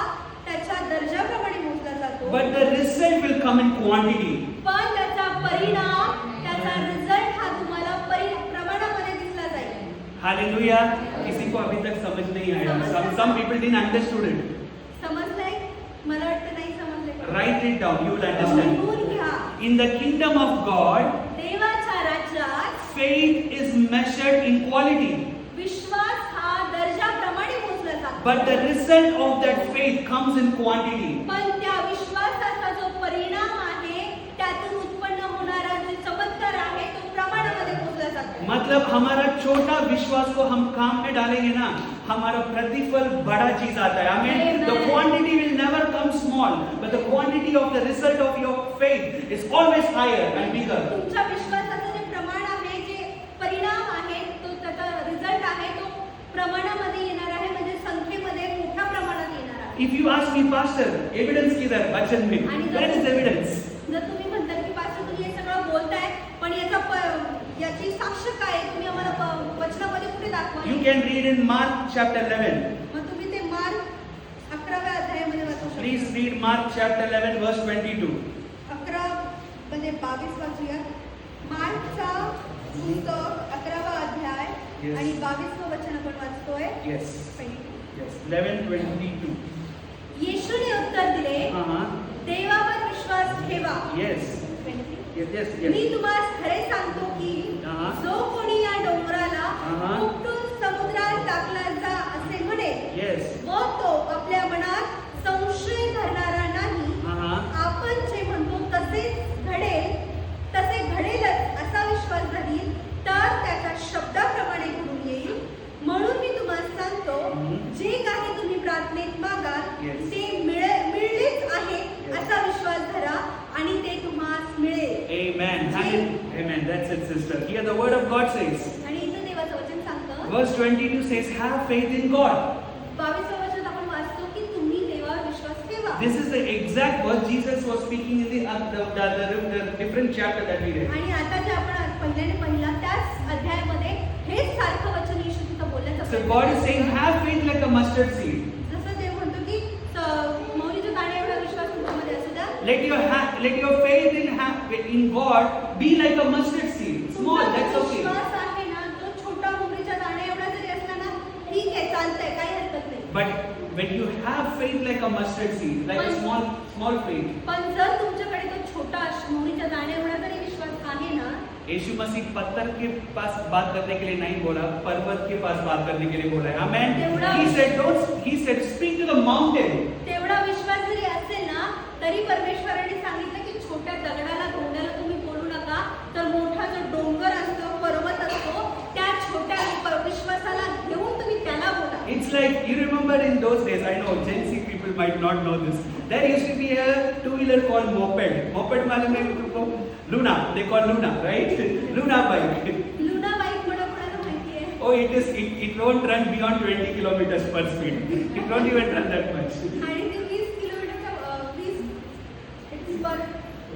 Speaker 2: त्याच्या दर्जाप्रमाणे मोजला जातो.
Speaker 1: But the result will come in quantity.
Speaker 2: पण त्याचा परिणाम, त्याचा रिझल्ट हा तुम्हाला प्रमाणामध्ये दिसला जाईल.
Speaker 1: Hallelujah. किसी को अभी तक समझ नहीं आया. Some people didn't understood it.
Speaker 2: समजलंय? मला वाटतं नाही समजलंय.
Speaker 1: Write it down. You will understand.
Speaker 2: लिहून घ्या.
Speaker 1: In the kingdom of God,
Speaker 2: देवाच्या राज्यात
Speaker 1: faith is measured in quality.
Speaker 2: विश्वास हा दर्जाप्रमाणे मोजला जातो.
Speaker 1: But the result of that faith comes in quantity.
Speaker 2: पण त्या विश्वासाचा जो परिणाम आहे, त्यातून उत्पन्न होणारा जो चमत्कार आहे, तो प्रमाणामध्ये मोजला जातो.
Speaker 1: मतलब हमारा छोटा विश्वास को हम काम में डालेंगे ना, हमारा प्रतिफल बड़ा चीज आता है. I mean, the quantity will never come small, but the quantity of the result of your faith is always higher and bigger.
Speaker 2: तुमच्या विश्वासाचं जे प्रमाण आहे, जे परिणाम आहे, तो त्याचा रिझल्ट आहे, तो प्रमाणामध्ये येणार आहे, म्हणजे संख्येमध्ये मोठ्या प्रमाणात येणार आहे.
Speaker 1: If you ask me, Pastor, evidence किधर? वचन में. Where is evidence?
Speaker 2: जर तुम्ही म्हणता की पास्टर तुम्ही हे सगळं बोलताय, पण याची साक्ष काय आहे? तुम्ही आम्हाला वचनामध्ये कुठे दाखवा.
Speaker 1: You can read in Mark chapter 11.
Speaker 2: मग तुम्ही ते मार्क 11व्या अध्यायामध्ये वाचू शकता.
Speaker 1: Please read Mark chapter 11 verse 22.
Speaker 2: 11 म्हणजे 22 वाचूया. मार्कचा पुस्तक 11वा अध्याय
Speaker 1: Yes.
Speaker 2: आणि 22वं वचन आपण वाचतोय.
Speaker 1: Yes. Yes. 11:22.
Speaker 2: येशूने उत्तर दिले, देवावर विश्वास ठेवा.
Speaker 1: Yes.
Speaker 2: 23.
Speaker 1: Yes.
Speaker 2: मी
Speaker 1: Yes.
Speaker 2: तुम्हाला खरे सांगतो की जो कोणी या डोंगराला उपटून समुद्रात टाकला जा असे म्हणे,
Speaker 1: Yes.
Speaker 2: व तो आपल्या मनात संशय धरणारा नाही, आपण जे म्हणतो तसे घडेलच असा विश्वास धरील, तर त्याच्या शब्दाप्रमाणे घडून येईल. म्हणून मी तुम्हाला सांगतो, जे काही तुम्ही प्रार्थनेत मागाल
Speaker 1: Yes.
Speaker 2: ते मिळलेच आहे असा विश्वास धरा आणि ते तुम्हाला मिळेल.
Speaker 1: Amen. Amen. That's it, sister. Here the word of God says.
Speaker 2: आणि इथं देवाचं वचन सांगतं,
Speaker 1: Verse 22 says, have faith in God.
Speaker 2: 22व्या वचनात आपण वाचतो की तुम्ही देवावर विश्वास ठेवा.
Speaker 1: This is the exact word Jesus was speaking in the different chapter that we read.
Speaker 2: आणि आता जे आपण पहिला त्याच अध्यायामध्ये हेच सारखं वचन येशू तिथं बोलण्याचा
Speaker 1: So God is saying, have faith like a mustard seed.
Speaker 2: जसं देव म्हणतो की मोहरीच्या दाण्या एवढा विश्वास तुमच्यामध्ये असू द्या.
Speaker 1: Let your faith in God be like a mustard seed. Small,
Speaker 2: तुमचा
Speaker 1: that's okay.
Speaker 2: विश्वास आहे ना, तो छोटा मोहरीच्या दाण्या एवढा जरी असला ना, ठीक आहे, चालतंय, काही हरकत नाही.
Speaker 1: But when you have faith like a mustard seed, like a small faith,
Speaker 2: पण जर तुमच्याकडे तो छोटा मोहरीच्या दाण्या एवढा जरी विश्वास आहे ना,
Speaker 1: यीशु मसीह पत्थर के पास बात करने के लिए नहीं बोला, पर्वत के पास बात करने के लिए बोला है. Amen. He said, speak to the mountain.
Speaker 2: तेवढा विश्वास जरी असेल ना, तरी परमेश्वराने सांगितलं की छोट्या दगडाला धोंड्याला तुम्ही बोलू नका, तर मोठा जो डोंगर असतो, पर्वत असतो, त्या छोट्या विश्वासाला घेऊन तुम्ही त्याला बोला.
Speaker 1: It's like, you remember in those days, I know Gen Z people might not know this. There used to be a two-wheeler called moped. Moped मालूम है तुमको? Luna. They call Luna, right? Luna bike.
Speaker 2: Luna bike कोणाकोणाला माहिती आहे?
Speaker 1: Oh, it won't run beyond 20 kilometers per speed. It won't even run that much.
Speaker 2: आणि ते 20 किलोमीटरच्या 20 it's per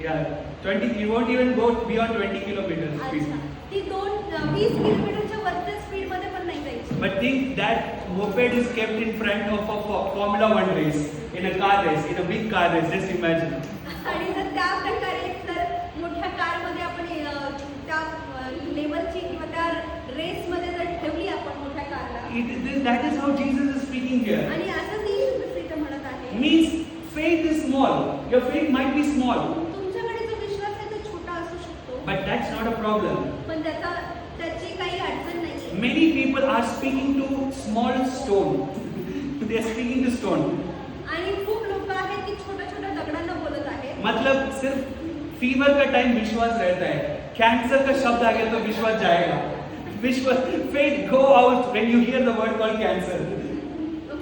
Speaker 1: Yeah, 20. You won't even go beyond 20 kilometers speed.
Speaker 2: अच्छा ती 20 किलोमीटरच्या वरच्या स्पीड मध्ये पण नाही जायची.
Speaker 1: But think that moped is kept in front of a Formula One race, in a car race, in a big car race. Just imagine.
Speaker 2: आणि जर त्या प्रकारे जर मोठ्या कारमध्ये आपण त्या लेवलची किंवा त्या रेसमध्ये जर ठेवली आपण मोठ्या कारला
Speaker 1: That is how Jesus is speaking here.
Speaker 2: आणि असं ती इथं म्हणत आहे
Speaker 1: Means faith is small. Your faith might be small,
Speaker 2: तुमच्याकडे जो विश्वास आहे तो छोटा असू शकतो
Speaker 1: but that's not a problem.
Speaker 2: पण त्याची काही अडचण नाही.
Speaker 1: Many people are speaking to small stone. They are speaking to stone.
Speaker 2: आणि खूप लोक आहेत की छोट्या छोट्या दगडांना बोलत आहेत.
Speaker 1: मतलब सिर्फ फीवर का टाइम विश्वास रहता है, कैंसर का शब्द आ गया तो विश्वास जाएगा. विश्वास, faith go out when you hear the word called cancer.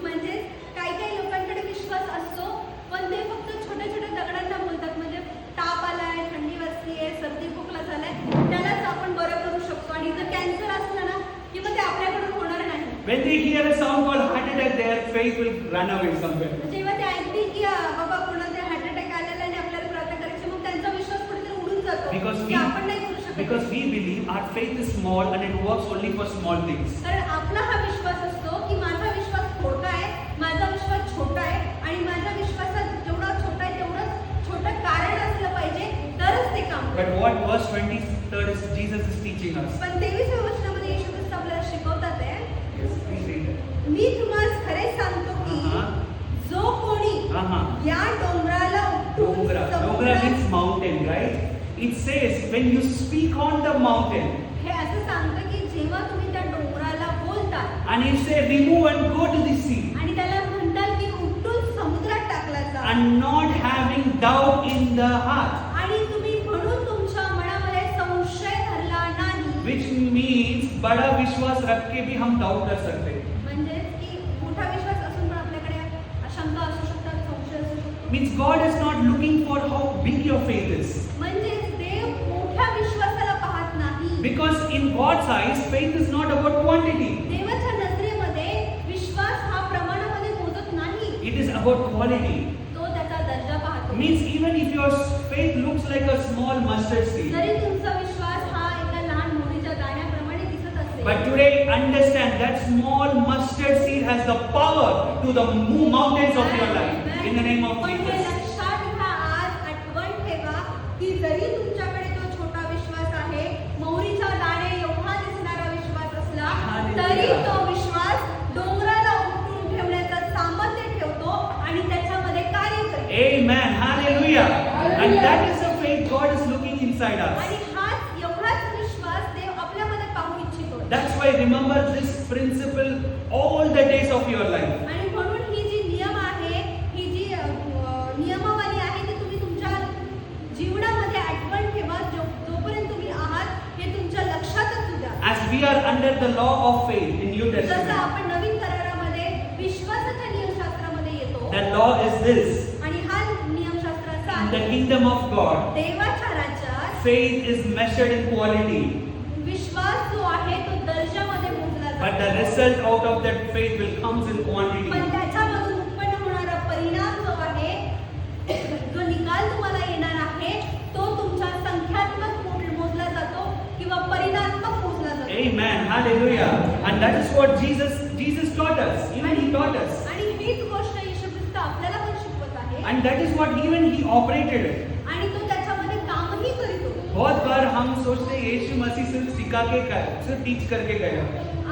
Speaker 2: म्हणजे काही लोकांकडे विश्वास असतो पण ते फक्त छोट्या छोट्या दगडांना बोलतात. म्हणजे ताप आलाय, थंडी वाजतीये, सर्दी खोकला झालाय, त्यालाच आपण बरं करू शकतो. आणि जर कॅन्सर असलं ना की मग ते आपल्याकडून होणार नाही.
Speaker 1: When they hear a sound called heart attack, their faith will run away somewhere.
Speaker 2: जेव्हा ते ऐकतील की बाबा कोणाला हार्ट अटॅक आलेला आणि आपल्याला प्रार्थना करायची मग त्यांचा विश्वास कुठेतरी उडून जातो
Speaker 1: Because
Speaker 2: की आपण नाही करू
Speaker 1: because
Speaker 2: शकत.
Speaker 1: we believe our faith is small and it works only for small things.
Speaker 2: कारण आपला हा विश्वास असतो की माझा विश्वास छोटा आहे, माझा विश्वास छोटा आहे आणि माझ्या विश्वासात जेवढा छोटा आहे तेवढंच छोटं कारण असलं पाहिजे तरच ते काम
Speaker 1: But
Speaker 2: करेल.
Speaker 1: what verse 23 is Jesus is teaching us?
Speaker 2: पण 23व्या वचनामध्ये येशू ख्रिस्त आपल्याला शिकवतात आहे,
Speaker 1: Yes, please read it.
Speaker 2: मी तुम्हाला खरे सांगतो की जो कोणी या डोंगराला उठून
Speaker 1: Dongra
Speaker 2: समुद्रात
Speaker 1: means mountain, right? It says when you speak on the mountain
Speaker 2: हे असं सांगतं की जेव्हा तुम्ही त्या डोंगराला बोलता
Speaker 1: and you say remove and go to the sea
Speaker 2: आणि त्याला म्हणताल की उठून समुद्रात टाकला जा
Speaker 1: and not having doubt in the heart,
Speaker 2: आणि तुम्ही म्हणून तुमच्या मनामध्ये संशय धरला नाही.
Speaker 1: which means बड़ा विश्वास रख के भी हम doubt कर सकते हैं.
Speaker 2: म्हणजे की मोठा विश्वास असून पण आपल्याकडे शंका असू शकतात, संशय असू शकतो.
Speaker 1: Means God is not looking for how big your faith is.
Speaker 2: म्हणजे देव मोठ्या विश्वासाला पाहत नाही.
Speaker 1: Because in God's eyes, faith is not about quantity.
Speaker 2: देवाच्या नजरेमध्ये विश्वास हा प्रमाणामध्ये मोजत नाही,
Speaker 1: It is about quality.
Speaker 2: तो त्याचा दर्जा पाहतो.
Speaker 1: Means even if your faith looks like a small mustard seed,
Speaker 2: जरी तुमचा विश्वास हा एका लहान मोहरीच्या दाण्याप्रमाणे दिसत असेल,
Speaker 1: but today understand that small mustard seed has the power to move mountains of your life. In the name of
Speaker 2: पण हे
Speaker 1: Jesus.
Speaker 2: लक्षात घ्या, आज आठवण ठेवा की जरी तुमच्याकडे तो छोटा विश्वास आहे, मोहरीचा दाणे एवढा दिसणारा विश्वास असला तरी तो विश्वास डोंगराला उठून ठेवण्याचं सामर्थ्य ठेवतो आणि त्याच्यामध्ये कार्य करतो.
Speaker 1: Amen. Hallelujah. And that is the faith God is looking inside us.
Speaker 2: आणि हाच एवढाच विश्वास देव आपल्यामध्ये पाहू इच्छितो.
Speaker 1: That's why remember this principle all the days of your life.
Speaker 2: आणि म्हणून ही जी नियम आहे, ही जी नियमावली आहे ती तुम्ही तुमच्या जीवनामध्ये आठवण ठेवा. जोपर्यंत तुम्ही आहात हे तुमच्या लक्षातच द्या.
Speaker 1: As we are under the law of faith in New
Speaker 2: जसं
Speaker 1: Testament,
Speaker 2: आपण नवीन करारामध्ये विश्वासाच्या नियमशास्त्रामध्ये येतो
Speaker 1: the law is this.
Speaker 2: आणि हा नियमशास्त्र असा
Speaker 1: In the
Speaker 2: आहे,
Speaker 1: kingdom of God,
Speaker 2: देवाच्या राज्यात
Speaker 1: faith is measured in quality,
Speaker 2: विश्वास जो आहे तो दर्जामध्ये मोजला
Speaker 1: but the
Speaker 2: जातो.
Speaker 1: result out of that faith will comes in quantity.
Speaker 2: पण त्याच्यामधून उत्पन्न होणारा परिणाम जो आहे, जो निकाल तुम्हाला येणार आहे तो तुमच्या संख्यात्मक मोजला जातो किंवा परिणात्मक मोजला जातो.
Speaker 1: Amen. Hallelujah. And that is what Jesus taught us. Even he taught us.
Speaker 2: आणि हीच गोष्ट येशू ख्रिस्त आपल्याला पण शिकवत आहे
Speaker 1: And that is what even he operated it.
Speaker 2: आणि तो त्याच्यामध्ये कामही करीतो.
Speaker 1: बहुत बार हम सोचते हैं यीशु मसीह सिर्फ सिखा के सिर्फ टीच करके गया.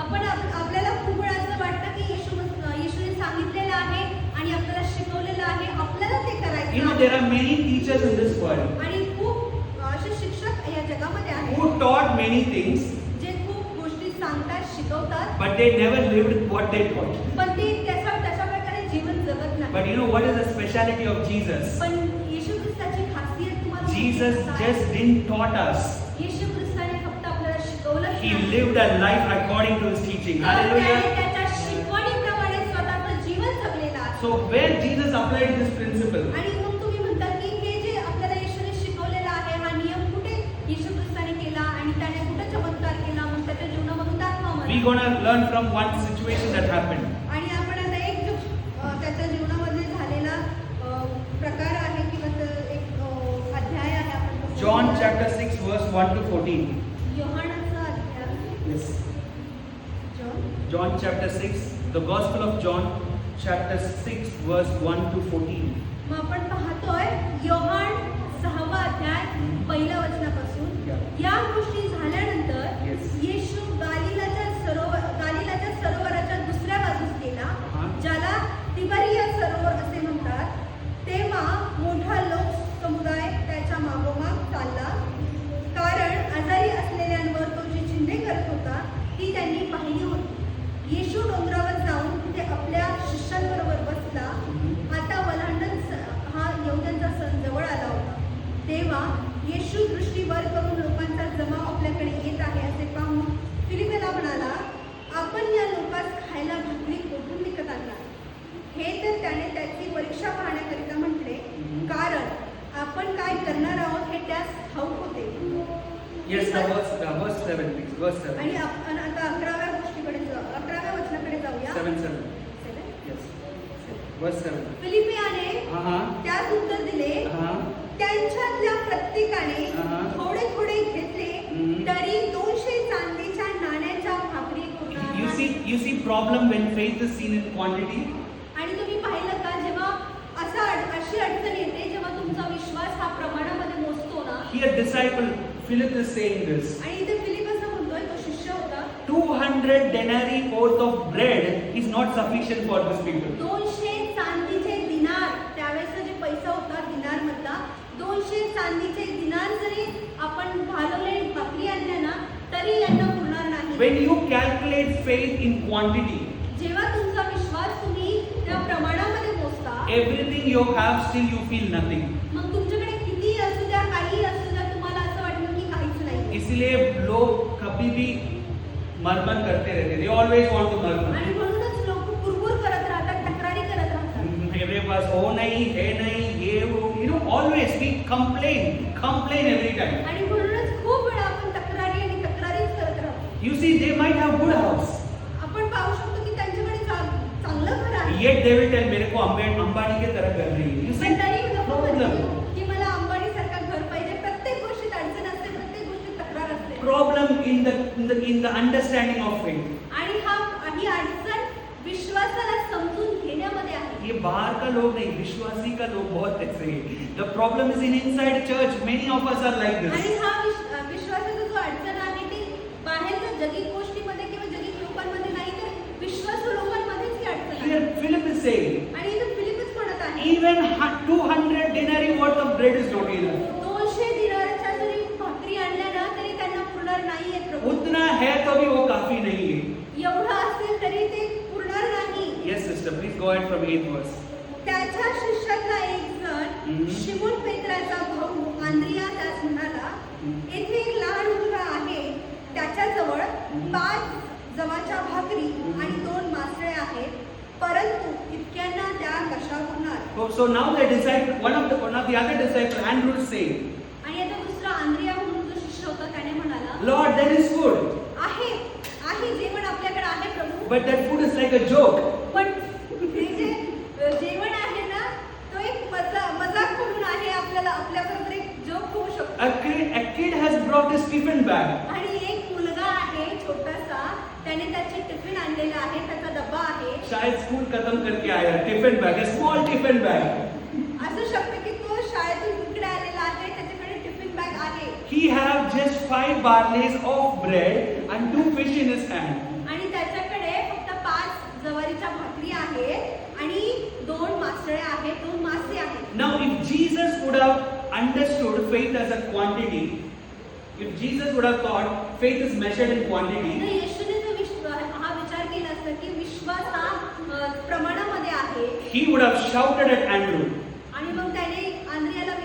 Speaker 2: आपल्याला खूप वेळा असं वाटतं की येशूने सांगितलेलं आहे आणि आपल्याला शिकवलेलं आहे, आपल्याला ते
Speaker 1: You know,
Speaker 2: करायचं
Speaker 1: there are many teachers in this world
Speaker 2: आणि खूप असे शिक्षक या जगामध्ये आहेत
Speaker 1: who taught many things,
Speaker 2: जे खूप गोष्टी सांगतात, शिकवतात,
Speaker 1: but they never lived what they taught.
Speaker 2: पण ते त्याच्या प्रकारे जीवन जगत नाही.
Speaker 1: But you know what is the speciality of Jesus?
Speaker 2: पण येशू ख्रिस्ताची खासियत तुम्हाला
Speaker 1: Jesus
Speaker 2: माहिती आहे?
Speaker 1: just didn't taught us.
Speaker 2: येशू ख्रिस्ताने फक्त आपल्याला शिकवलं
Speaker 1: He lived a life according to his teaching. Hallelujah.
Speaker 2: त्याच्या शिकवणीप्रमाणे स्वतःचं जीवन जगलेलं आहे.
Speaker 1: So So where Jesus applied this principle?
Speaker 2: आणि मग तुम्ही म्हणता की हे जे आपल्याला येशूने शिकवलेलं आहे हा नियम कुठे येशू ख्रिस्ताने केला आणि त्याने कुठे चमत्कार केला मग त्याच्या जीवनामधून दाखवा
Speaker 1: We're
Speaker 2: मला.
Speaker 1: gonna learn from one situation that happened.
Speaker 2: आणि आपण आता एक जो त्याच्या जीवनामध्ये झालेला प्रकार आहे किंवा एक अध्याय आहे आपण तो
Speaker 1: John chapter 6 verse 1 to 14.
Speaker 2: योहानाचा अध्याय
Speaker 1: Yes.
Speaker 2: John
Speaker 1: John chapter 6, the Gospel of John chapter 6 verse 1 to 14.
Speaker 2: मग आपण पाहतोय योहान 6वा अध्याय पहिल्या वचनापासून या गोष्टी झाल्यानंतर
Speaker 1: Yes.
Speaker 2: येशू गालिलाच्या सरोवराच्या दुसऱ्या बाजूस गेला ज्याला तिबरिया सरोवर असे म्हणतात. तेव्हा मोठा लोक समुदाय त्याच्या मागोमाग चालला कारण आजारी असलेल्यांवर तो जी चिन्हे करत होता ती त्यांनी पाहिली होती. येशू डोंगरावर जाऊन तिथे आपल्या शिष्यांबरोबर बसला. आता वलांडण हा यहुद्यांचा सण जवळ आला होता. तेव्हा येशू दृष्टी वर करून लोकांचा जमाव आपल्याकडे येत आहे असे पाहून फिलिपेला म्हणाला, आपण या लोकांस खायला भाकरी कोठून विकत आणला? हे तर त्याने त्याची परीक्षा पाहण्याकरिता म्हटले कारण आपण काय करणार आहोत हे त्यास ठाऊक होते.
Speaker 1: Yes, verse 7 please. Verse 7.
Speaker 2: आणि आपण आता 11व्या वचनाकडे जाऊया.
Speaker 1: 7. Yes. Verse 7.
Speaker 2: फिलिपियाने
Speaker 1: Uh-huh.
Speaker 2: त्यास उत्तर दिले,
Speaker 1: Uh-huh.
Speaker 2: त्यांच्यातल्या प्रत्येकाने थोडे थोडे घेतले तरी 200 चांदीच्या नाण्याच्या भाकरी पुरणार नाही.
Speaker 1: You see problem when faith is seen in quantity.
Speaker 2: आणि तुम्ही पाहिलं का जेव्हा अशी अडचण येते जेव्हा तुमचा विश्वास हा प्रमाणामध्ये मोजतो ना.
Speaker 1: Here disciple Philip is saying this.
Speaker 2: आणि इथे फिलिप असं म्हणतोय तो शिष्य होता
Speaker 1: 200 denarii worth of bread is not sufficient for these people.
Speaker 2: 200 चांदीचे दिनार त्यावेळेसचा जे पैसा होता दिनार मधला 200 चांदीचे दिनार जरी आपण घालवले भाकरी आणल्या ना तरी यांना पुरणार नाही.
Speaker 1: When you calculate faith in quantity,
Speaker 2: जेव्हा तुमचा विश्वास तुम्ही त्या प्रमाणामध्ये मोजता
Speaker 1: everything you have still you feel nothing.
Speaker 2: मग तुमच्याकडे किती असू द्या काही असू द्या तुम्हाला असं वाटतं की काहीच नाही.
Speaker 1: इसलिए लोग कभी भी मरमर करते रहते. They always want to murmur.
Speaker 2: आणि म्हणूनच लोक कुरबुर करत राहतात तक्रारी करत राहतात.
Speaker 1: मेरे पास हो नहीं है नहीं ये वो, you know, always we complain every time.
Speaker 2: आणि म्हणूनच खूप वेळा आपण तक्रारी आणि तक्रारीच करत राहतो.
Speaker 1: You see, they might have good house,
Speaker 2: आपण पाहू शकतो की त्यांच्याकडे चांगलं घर आहे.
Speaker 1: yet they will tell मेरे को अंबानी के तरह घर नहीं. You see,
Speaker 2: पण तरी लोक
Speaker 1: problem.
Speaker 2: म्हणतात की मला अंबानी सारखं घर पाहिजे. प्रत्येक गोष्टीत अडचण असते, प्रत्येक गोष्टीत तक्रार असते.
Speaker 1: Problem in the understanding of faith.
Speaker 2: आणि ही अडचण विश्वासाला समजून घेण्यामध्ये आहे.
Speaker 1: ये बाहर का लोग नहीं, विश्वासी का लोग बहुत ऐसे हैं. The problem is in inside church. Many of us are like
Speaker 2: आणि
Speaker 1: this.
Speaker 2: हा विश्वासाचा जो अडचण आहे ती बाहेरच्या जगिक गोष्टीमध्ये किंवा जगिक लोकांमध्ये नाही तर विश्वासू लोकांमध्येच ही अडचण आहे.
Speaker 1: Here Philip is saying,
Speaker 2: आणि इथे फिलिपच म्हणत आहे
Speaker 1: even 200 denarii worth of bread is not enough.
Speaker 2: 200 दिनाराच्या जरी भाकरी आणल्या ना तरी त्यांना पुरणार नाहीये प्रभू.
Speaker 1: उतना है तो भी वो काफी नहीं है.
Speaker 2: एवढं असेल तरी ते पुरणार नाही.
Speaker 1: Yes, sister, please go ahead from 8th verse.
Speaker 2: त्याच्या शिष्यातला एक जण शिमोन पेत्राचा भाऊ आंद्रिया त्यास म्हणाला, येथे एक लहान मुलगा आहे त्याच्याजवळ 5 जवाच्या भाकरी आणि 2 मासळे आहेत परंतु इतक्यांना त्या कशा उरणार.
Speaker 1: So now the disciple, one of the other disciple, Andrew is saying,
Speaker 2: आणि आता दुसरा आंद्रिया म्हणून जो शिष्य होता त्याने म्हणाला,
Speaker 1: Lord, that is good,
Speaker 2: आहे जेवण आपल्याकडे आहे प्रभू.
Speaker 1: but that food is like a joke.
Speaker 2: पण हे जे जेवण आहे ना तो एक मजाक म्हणून आहे. आपल्याबरोबर एक जोक होऊ शकतो.
Speaker 1: A kid has brought his tiffin bag.
Speaker 2: आणि एक मुलगा आहे छोटासा त्याने त्याचे टिफिन आणलेला आहे त्याचा डब्बा आहे.
Speaker 1: शायद स्कूल खत्म करके आया, tiffin bag, a small tiffin bag.
Speaker 2: असू शकतं की तो शाळेतून इकडे आलेला आहे त्याच्याकडे टिफिन बॅग आहे.
Speaker 1: He have just 5 barleys of bread and 2 fish in his hand.
Speaker 2: आणि त्याच्याकडे फक्त 5 ज्वारीच्या भाकरी आहेत आणि 2 मासळे आहेत, 2 मासे आहेत.
Speaker 1: Now, if Jesus would have understood faith as a quantity, if Jesus would have thought faith is measured in
Speaker 2: तर
Speaker 1: quantity,
Speaker 2: येशूने जो हा विचार केला असता की विश्वास हा प्रमाणामध्ये आहे
Speaker 1: he would have shouted at Andrew.
Speaker 2: आणि मग त्याने आंद्रियाला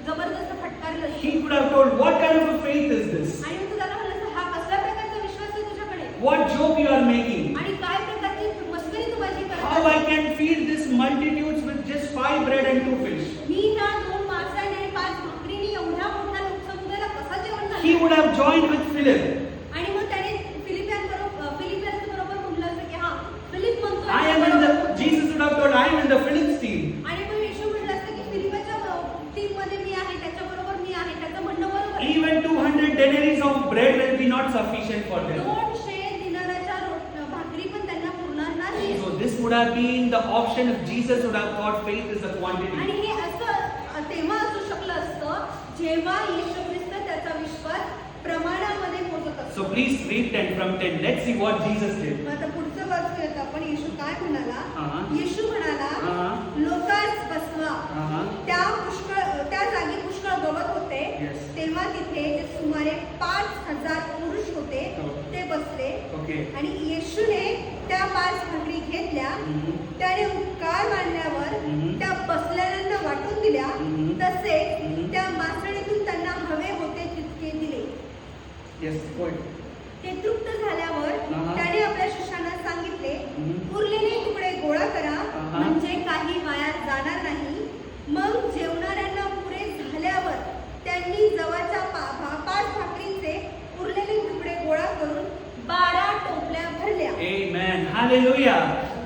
Speaker 2: जबरदस्त फटकारलं.
Speaker 1: He could have told, what kind of a faith is this?
Speaker 2: आणि मग त्याला म्हणलं हा कसल्या प्रकारचा विश्वास आहे तुझ्याकडे
Speaker 1: What joke you are making?
Speaker 2: आणि काय प्रकारची मस्करी तू माझी
Speaker 1: How
Speaker 2: करत
Speaker 1: I can feed bread and 2 fish.
Speaker 2: मी ना 2 मासे आणि 5 भाकरीने एवढ्या मोठ्या लोकसमुदायाला कसं जेवण
Speaker 1: He
Speaker 2: घालणार?
Speaker 1: would have joined with Philip.
Speaker 2: आणि मग त्याने फिलिपियन्सबरोबर म्हटलं असं की फिलिप म्हणतो
Speaker 1: I am in the, Jesus would have told, I am in the Philip's team.
Speaker 2: आणि मग येशू म्हटलं असतं की फिलिपच्या टीममध्ये मी आहे, त्याच्याबरोबर मी आहे. त्याचं म्हणणं बरोबर आहे.
Speaker 1: Even 200 denaries of bread will be not sufficient for them.
Speaker 2: 200 दिनाराच्या भाकरी पण त्यांना पुरणार नाही.
Speaker 1: So this would have been the option if Jesus would have thought faith is a quantity.
Speaker 2: आणि हे असं तेव्हा असू शकलं असतं जेव्हा येशू ख्रिस्त त्याचा विश्वास प्रमाणामध्ये मोजत असतो.
Speaker 1: So please read 10 from 10. Let's see what Jesus did.
Speaker 2: मग आता पुढचं वाचूयात आपण. येशू काय म्हणाला?
Speaker 1: Uh-huh.
Speaker 2: येशू म्हणाला,
Speaker 1: Uh-huh.
Speaker 2: लोकांस बसवा.
Speaker 1: Uh-huh.
Speaker 2: त्या जागी पुष्कळ गवत होते.
Speaker 1: Yes.
Speaker 2: तेव्हा तिथे जे सुमारे 5,000 पुरुष होते
Speaker 1: हो.
Speaker 2: ते बसले.
Speaker 1: Okay.
Speaker 2: आणि येशूने त्या 5 भाकरी घेतल्या.
Speaker 1: Mhm.
Speaker 2: त्याने उपकार मानल्यावर
Speaker 1: Mhm.
Speaker 2: त्या बसलेल्यांना वाटून दिल्या.
Speaker 1: Mhm.
Speaker 2: तसेच
Speaker 1: Mhm.
Speaker 2: त्या मासळीतून त्यांना हवे होते तितके दिले.
Speaker 1: Yes, go ahead.
Speaker 2: ते तृप्त झाल्यावर
Speaker 1: Uh-huh.
Speaker 2: त्याने आपल्या शिष्यांना सांगितले,
Speaker 1: Mhm.
Speaker 2: उरलेले तुकडे गोळा करा,
Speaker 1: Uh-huh.
Speaker 2: म्हणजे काही वाया जाणार नाही. मग जेवणाऱ्यांना पुरे झाल्यावर त्यांनी जवळच्या 5 भाकरींचे उरलेले तुकडे गोळा करून 12 टोपल्या भरल्या.
Speaker 1: Amen. Hallelujah.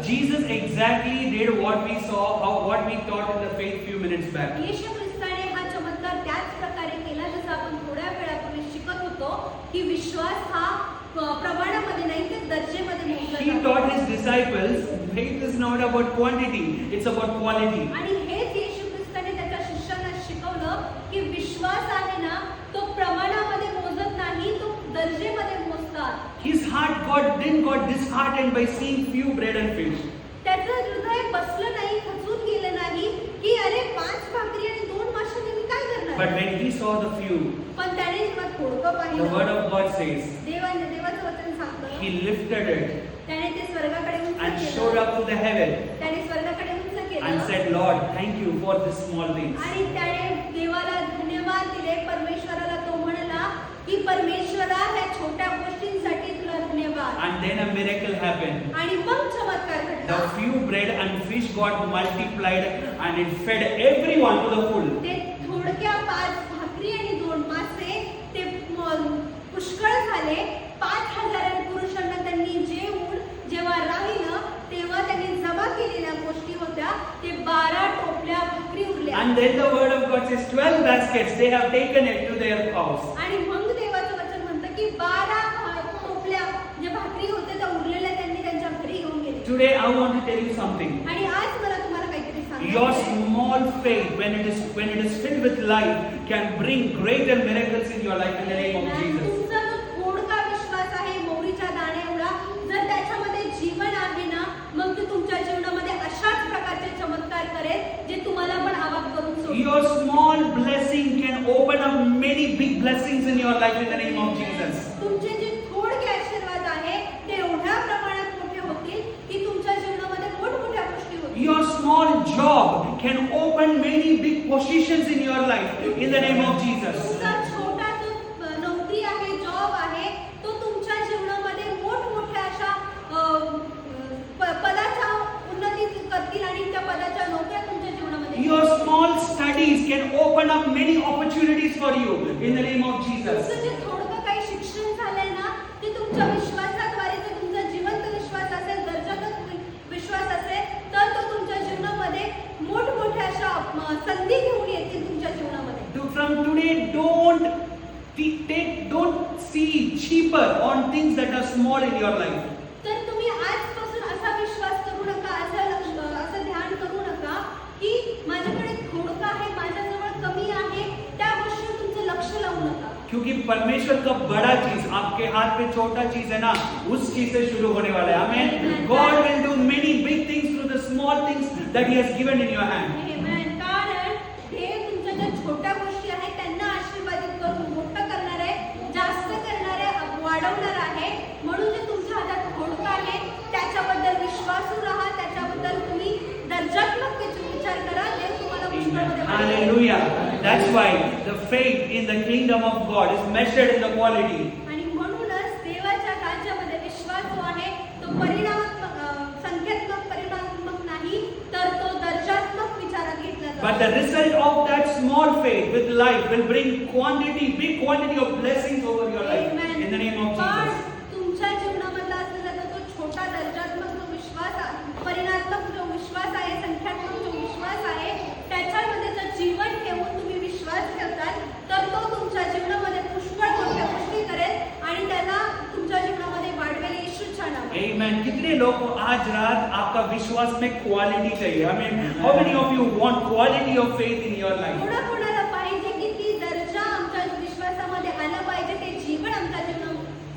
Speaker 1: Jesus exactly did what we saw, what we taught in the faith few minutes back.
Speaker 2: येशू ख्रिस्ताने हा चमत्कार त्याच प्रकारे केला जसं आपण थोड्या वेळापूर्वी शिकत होतो की विश्वास हा प्रमाणामध्ये नाही तर दर्जेमध्ये मोजला
Speaker 1: He
Speaker 2: जातो.
Speaker 1: taught his disciples, faith is not about quantity, it's about quality.
Speaker 2: आणि हेच येशू ख्रिस्ताने त्याच्या शिष्यांना शिकवलं की विश्वास आहे ना तो प्रमाणामध्ये मोजत नाही, तो दर्जेमध्ये मोजतात.
Speaker 1: His heart didn't got disheartened by seeing few bread and fish.
Speaker 2: त्याचं हृदय बसलं नाही, खचून गेलं नाही की अरे 5 भाकरी आणि 2 माशाने मी काय
Speaker 1: But
Speaker 2: करणार.
Speaker 1: when he saw the few,
Speaker 2: पण त्याने जेव्हा थोडकं
Speaker 1: the word
Speaker 2: पाहिलं,
Speaker 1: of God says,
Speaker 2: देवाचं वचन सांगतं,
Speaker 1: he lifted it
Speaker 2: त्याने ते स्वर्गाकडे उंच
Speaker 1: and showed
Speaker 2: केलं.
Speaker 1: up to the heaven
Speaker 2: त्याने स्वर्गाकडे उंच
Speaker 1: and
Speaker 2: केलं
Speaker 1: said, Lord, thank you for this small things.
Speaker 2: आणि त्याने देवाला धन्यवाद दिले. परमेश्वराला तो म्हणला की परमेश्वरा ह्या छोट्या गोष्टींसाठी तुला धन्यवाद.
Speaker 1: And then a miracle happened.
Speaker 2: आणि मग चमत्कार
Speaker 1: The
Speaker 2: घडला.
Speaker 1: few bread and fish got multiplied and it fed everyone to the full.
Speaker 2: ते थोडक्या 5 भाकरी आणि 2 मासे ते पुष्कळ झाले. 5,000 पुरुषांना त्यांनी जेव्हा राहिलं तेव्हा त्यांनी जमा केलेल्या गोष्टी होत्या ते 12 टोपल्या भाकरी उरल्या.
Speaker 1: And then the word of God says 12 baskets they have taken it to their house.
Speaker 2: आणि मग देवाचं वचन म्हणतं की 12 टोपल्या ज्या भाकरी होत्या त्या उरलेल्या त्यांनी त्यांच्या घरी घेऊन गेले.
Speaker 1: Today I want to tell you something.
Speaker 2: आणि आज मला तुम्हाला काहीतरी
Speaker 1: Your
Speaker 2: सांगायचं आहे.
Speaker 1: small faith, when it is filled with life, can bring greater miracles in your life in the name of Jesus.
Speaker 2: तुमचा जो थोडका विश्वास आहे मोहरीच्या दाण्या एवढा, जर त्याच्यामध्ये जीवन आहे ना, मग ते तुमच्या जीवनामध्ये अशाच प्रकारचे चमत्कार करेल जे तुम्हाला पण आवाज करून सोडतील.
Speaker 1: Your small blessing can open up many big blessings in your life in the name of Jesus.
Speaker 2: तुमचे जे थोडके आशीर्वाद आहे ते एवढ्या प्रमाणात मोठे होतील की तुमच्या जीवनामध्ये मोठमोठ्या गोष्टी होतील.
Speaker 1: Your small job can open many big positions in your life in the name of Jesus.
Speaker 2: तुमचा छोटा जो नोकरी आहे, जॉब आहे, तो तुमच्या जीवनामध्ये मोठमोठ्या अशा पदाच्या उन्नती करतील आणि त्या पदाच्या नोकऱ्या तुमच्या जीवनामध्ये.
Speaker 1: Your small studies can open up many opportunities for you in the name of Jesus.
Speaker 2: तुमचं जे थोडकं काही शिक्षण झालंय ना ते तुमच्या विश्वासाद्वारे, जर तुमचा जिवंत विश्वास असेल, दर्जागत विश्वास असेल, तर तो तुमच्या जीवनामध्ये मोठमोठ्या अशा संधी घेऊन येतील तुमच्या जीवनामध्ये.
Speaker 1: From today, don't see cheaper on things that are small in your life.
Speaker 2: तर तुम्ही आजपासून असा विश्वास करू नका, असं ध्यान करू नका की माझ्याकडे थोडकं आहे, माझ्याजवळ कमी आहे, त्या गोष्टीवर तुमचं लक्ष लावू नका.
Speaker 1: क्योंकि परमेश्वर का बड़ा चीज आपके हाथ में छोटा चीज है ना, उस चीज से शुरू होने वाला है. आमेन. God will do many big things through the small things that He has given in your hand.
Speaker 2: Amen. कारण देव तुमच्या ज्या छोट्या गोष्टी आहेत त्यांना आशीर्वादित करून मोठं करणार आहे, जास्त करणार आहे, वाढवणार आहे. म्हणून जे तुमच्या हातात थोडकं आहे त्याच्याबद्दल विश्वासू राहा, त्याच्याबद्दल तुम्ही दर्जात्मक विचार करा, जे तुम्हाला पुष्कळमध्ये वाढवेल.
Speaker 1: Hallelujah. That's why the faith in the kingdom of God is measured in the quality.
Speaker 2: आणि म्हणूनच देवाच्या राज्यामध्ये विश्वास जो आहे तो संख्यात्मक परिणामात्मक नाही, तर तो दर्जात्मक विचारात घेतला
Speaker 1: But the result of that small faith with life will bring big quantity of blessings over your life
Speaker 2: Amen.
Speaker 1: in the name of
Speaker 2: पण
Speaker 1: Jesus.
Speaker 2: तुमच्या जीवनामधला असलेला तो छोटा दर्जात्मक जो विश्वास आहे, परिणात्मक जो विश्वास आहे, संख्यात्मक जो विश्वास आहे, त्याच्यामध्ये जर जीवन ठेवून तुम्ही विश्वास ठेवताल तर तो तुमच्या जीवनामध्ये पुष्कळ मोठ्या गोष्टी करेल आणि त्याला तुमच्या जीवनामध्ये वाढवेल. येशूच्या नावाने.
Speaker 1: Amen. कितने लोग को आज रात आपका विश्वास में क्वालिटी चाहिए? I mean, how many of you want quality of faith in your life?
Speaker 2: कोणाकोणाला पाहिजे की ती दर्जा आमच्या विश्वासामध्ये आला पाहिजे, ते जीवन आमच्या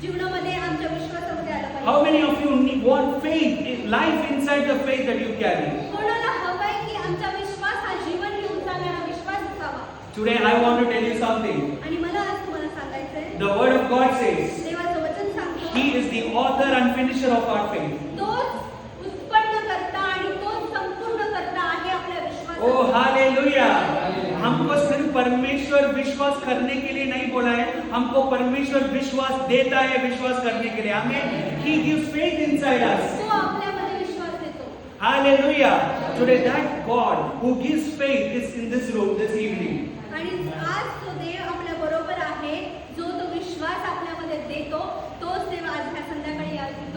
Speaker 2: जीवनामध्ये आमच्या विश्वासामध्ये आलं पाहिजे.
Speaker 1: How many of you want faith, life inside the faith that you carry?
Speaker 2: कोणाला हवंय की आमचा विश्वास हा जीवन घेऊन चालणारा विश्वास असावा.
Speaker 1: Today I want to tell you something.
Speaker 2: आणि मला आज तुम्हाला सांगायचंय,
Speaker 1: The word of God says,
Speaker 2: देवाचं वचन सांगतो,
Speaker 1: He is the author and finisher of our faith.
Speaker 2: तोच उत्पन्न करता आणि तोच संपूर्ण करता आहे आपल्या विश्वासाचा.
Speaker 1: Oh, hallelujah! हमको सिर्फ परमेश्वर विश्वास करने के लिए नहीं बोला है, हमको परमेश्वर विश्वास देता है विश्वास करने के लिए. Amen. He gives faith inside us.
Speaker 2: तो आपल्यामध्ये विश्वास देतो.
Speaker 1: Hallelujah! Today that God who gives faith is in this room this evening.
Speaker 2: आणि आज तो देव आपल्या बरोबर आहे, जो तो विश्वास आपल्यामध्ये देतो, तोच देव आज ह्या संध्याकाळी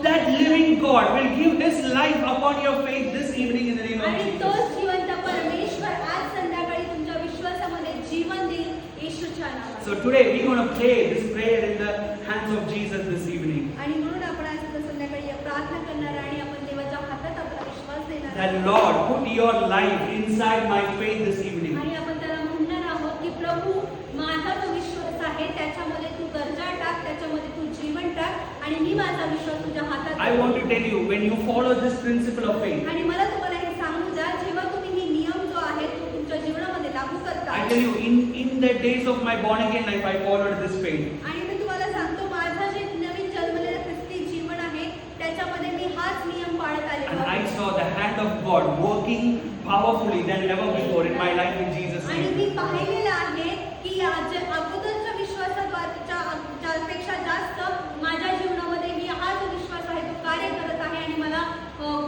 Speaker 1: That living God will give His life upon your faith this evening in the name of
Speaker 2: आणि
Speaker 1: Jesus.
Speaker 2: तोच जिवंत परमेश्वर आज संध्याकाळी तुमच्या विश्वासामध्ये जीवन देईल येशूच्या नावाने.
Speaker 1: So today we're going to pray this prayer in the hands of Jesus this evening.
Speaker 2: आणि म्हणून आपण आज संध्याकाळी प्रार्थना करणार आणि आपण देवाच्या हातात आपला विश्वास देणार
Speaker 1: That Lord, put your life inside my faith this evening.
Speaker 2: आणि आपण त्याला म्हणणार आहोत की प्रभू, माझा जो विश्वास आहे त्याच्यामध्ये तू दर्जा टाक, त्याच्यामध्ये तू जीवन टाक आणि मी माझा विश्वास तुझ्या हातात
Speaker 1: I want to tell you, when you follow this principle of faith,
Speaker 2: आणि मला तुम्हाला हे सांगू द्या, जेव्हा तुम्ही ही नियम जो आहे तो तुमच्या जीवनामध्ये लागू करता.
Speaker 1: I tell you, in the days of my born again life, I followed this faith.
Speaker 2: आणि मी तुम्हाला सांगतो, माझं जे नवीन जन्मलेलं ख्रिस्ती जीवन आहे त्याच्यामध्ये मी हाच नियम पाळत आलेलो
Speaker 1: And I
Speaker 2: आहे.
Speaker 1: saw the hand of God working powerfully than ever before in my life in Jesus'
Speaker 2: आणि
Speaker 1: name.
Speaker 2: मी पाहिलेलं आहे की आज अगोदरच्या विश्वासापेक्षा जास्त माझ्या जीवनामध्ये मी हा जो विश्वास आहे तो कार्य करत आहे आणि मला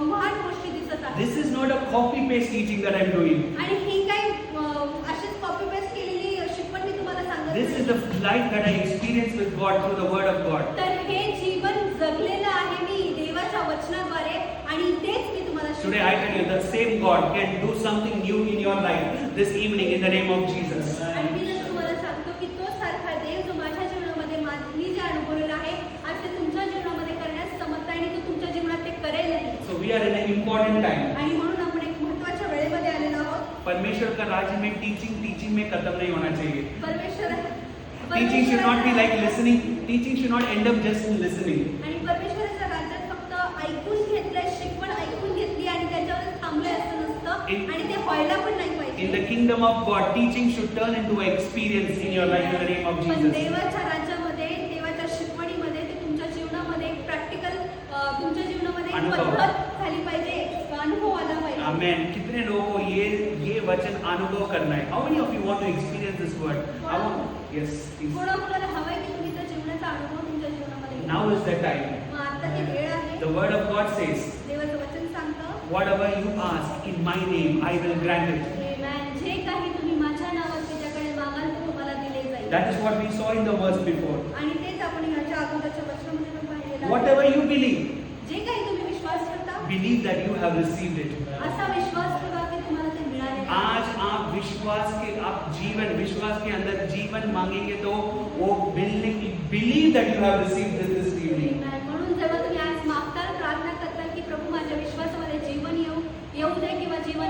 Speaker 2: महान गोष्टी दिसत आहेत.
Speaker 1: This is not a copy paste teaching that I'm doing.
Speaker 2: आणि ही काही अशीच कॉपी पेस्ट केलेली शिकवण मी तुम्हाला सांगत
Speaker 1: This is
Speaker 2: नाही.
Speaker 1: the life that I experienced with God through the Word of God.
Speaker 2: तर हे जीवन जगलेलं आहे मी देवाच्या वचनाद्वारे आणि तेच मी तुम्हाला
Speaker 1: Today I tell you, the same God can do something new in your life this evening in the name of Jesus.
Speaker 2: आणि मी जर तुम्हाला सांगतो की तो सारखा देव जो माझ्या जीवनामध्ये मी जे अनुभवलेला आहे आज ते तुमच्या जीवनामध्ये करण्यास समर्थ आहे आणि तो तुमच्या जीवनात ते करेलही.
Speaker 1: So we are in an important time.
Speaker 2: आणि म्हणून आपण एक महत्त्वाच्या वेळेमध्ये आलेलो आहोत.
Speaker 1: परमेश्वर का राज्य में टीचिंग में खत्म नहीं होना चाहिए. Teaching should not be like listening. Teaching should not end up just in listening.
Speaker 2: आणि परमेश्वराच्या राज्यात फक्त ऐकून घेतलंय, शिकवण ऐकून घेतली आणि त्याच्यावर थांबले असं नसतं आणि ते व्हायला पण नाही
Speaker 1: In
Speaker 2: पाहिजे.
Speaker 1: the kingdom of God, teaching should turn into an experience in your life in the name of
Speaker 2: पण
Speaker 1: Jesus.
Speaker 2: देवाच्या राज्यामध्ये, देवाच्या शिकवणीमध्ये ते तुमच्या जीवनामध्ये एक प्रॅक्टिकल, तुमच्या जीवनामध्ये एक
Speaker 1: अनुभव.
Speaker 2: पद्धत झाली पाहिजे, एक अनुभव आला पाहिजे.
Speaker 1: Amen. कितने लोगों को ये वचन अनुभव करना है? How many of you want to experience this word? I want. Yes, please.
Speaker 2: कोणाकोणाला हवंय की तुम्ही त्या जीवनाचा अनुभव तुमच्या जीवनामध्ये घ्या.
Speaker 1: Now is the time.
Speaker 2: मग आता ही वेळ आहे.
Speaker 1: The word of God says,
Speaker 2: देवाचं वचन सांगतं,
Speaker 1: whatever you ask in my name, I will grant it.
Speaker 2: Amen. जे काही तुम्ही माझ्या नावात त्याच्याकडे मागाल ते तुम्हाला दिले जाईल.
Speaker 1: That is what we saw in the verse before.
Speaker 2: आणि तेच आपण ह्याच्या अगोदरच्या वचनामध्ये पण पाहिलेलं आहे.
Speaker 1: Whatever you believe,
Speaker 2: जे काही तुम्ही विश्वास करता,
Speaker 1: believe that you have received it.
Speaker 2: असा विश्वास ठेवा की तुम्हाला ते मिळाले.
Speaker 1: आज आप विश्वास के अंदर जीवन मांगेंगे तो वो believe that you have received this evening.
Speaker 2: Amen. म्हणून जेव्हा तुम्ही आज मागताल, प्रार्थना करताल की प्रभू माझ्या विश्वासामध्ये जीवन येऊ दे किंवा जीवन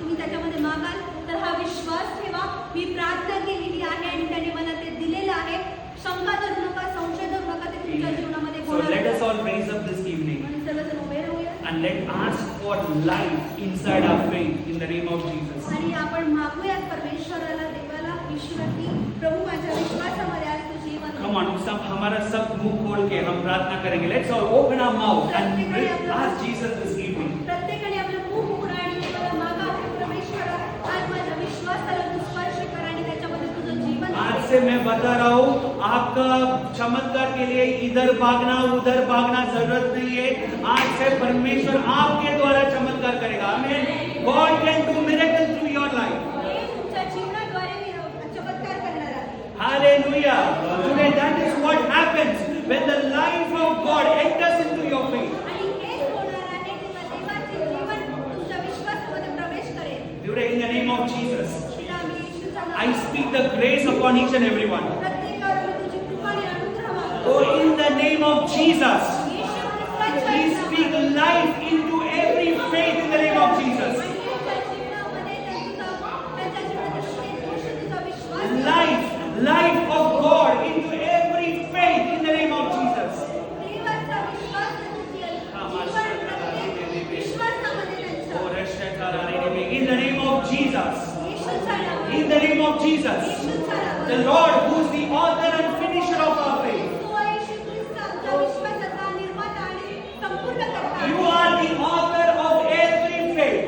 Speaker 2: तुम्ही त्याच्यामध्ये मागाल, तर हा विश्वास ठेवा, मी प्रार्थना केलेली आहे आणि त्याने मला ते दिलेलं आहे. शंका धरू नका, संशय धरू नका, ते तुमच्या जीवनामध्ये
Speaker 1: So let us all raise up this evening
Speaker 2: म्हणून सर्वजण उभे राहूया
Speaker 1: and let ask for life inside our faith in the name of Jesus.
Speaker 2: आणि आपण मागूयात परमेश्वराला, देवाला, ईश्वर की प्रभु माझ्या विश्वासामध्ये आज तू जीवन दे.
Speaker 1: Come on, हमारा सब मुंह खोल के हम प्रार्थना करेंगे. Let's all open our mouth and ask Jesus this evening.
Speaker 2: प्रत्येकाने आपलं मुख उघडा आणि देवाला मागा, परमेश्वरा आज माझ्या विश्वासाला तू स्पर्श कर आणि त्याच्यामध्ये तुझं जीवन दे.
Speaker 1: आज से मैं बता रहा हूँ, आपका चमत्कार के लिए इधर भागना उधर भागना जरूरत नहीं है. आज से परमेश्वर आपके द्वारा चमत्कार करेगा. आमीन. God can do miracle through your life. Today, in the name of Jesus,
Speaker 2: तुला आम्ही येशूच्या
Speaker 1: I
Speaker 2: नावात
Speaker 1: speak the grace upon each and every one.
Speaker 2: प्रत्येकावर मी तुझी कृपा आणि अनुग्रह मागतो.
Speaker 1: Oh, in the name of Jesus,
Speaker 2: येशू ख्रिस्ताच्या
Speaker 1: we speak life into every faith in the name of Jesus.
Speaker 2: आणि त्यांच्या जीवनामध्ये त्यांच्या जीवनात प्रत्येक गोष्ट तुझा विश्वास ठेवा.
Speaker 1: Life of God into every faith in the name of Jesus.
Speaker 2: देवाचा विश्वास त्यांची जीवन प्रत्येक विश्वासामध्ये त्यांच्या
Speaker 1: Oh, Rashtakararebe. In the name of Jesus.
Speaker 2: येशूच्या नावात
Speaker 1: In the name of Jesus.
Speaker 2: येशूच्या
Speaker 1: The
Speaker 2: नावात
Speaker 1: Lord who is the author and finisher of our faith.
Speaker 2: तो येशू ख्रिस्त आमच्या विश्वासाचा निर्माता आणि संपूर्ण करता
Speaker 1: You are the author of every faith.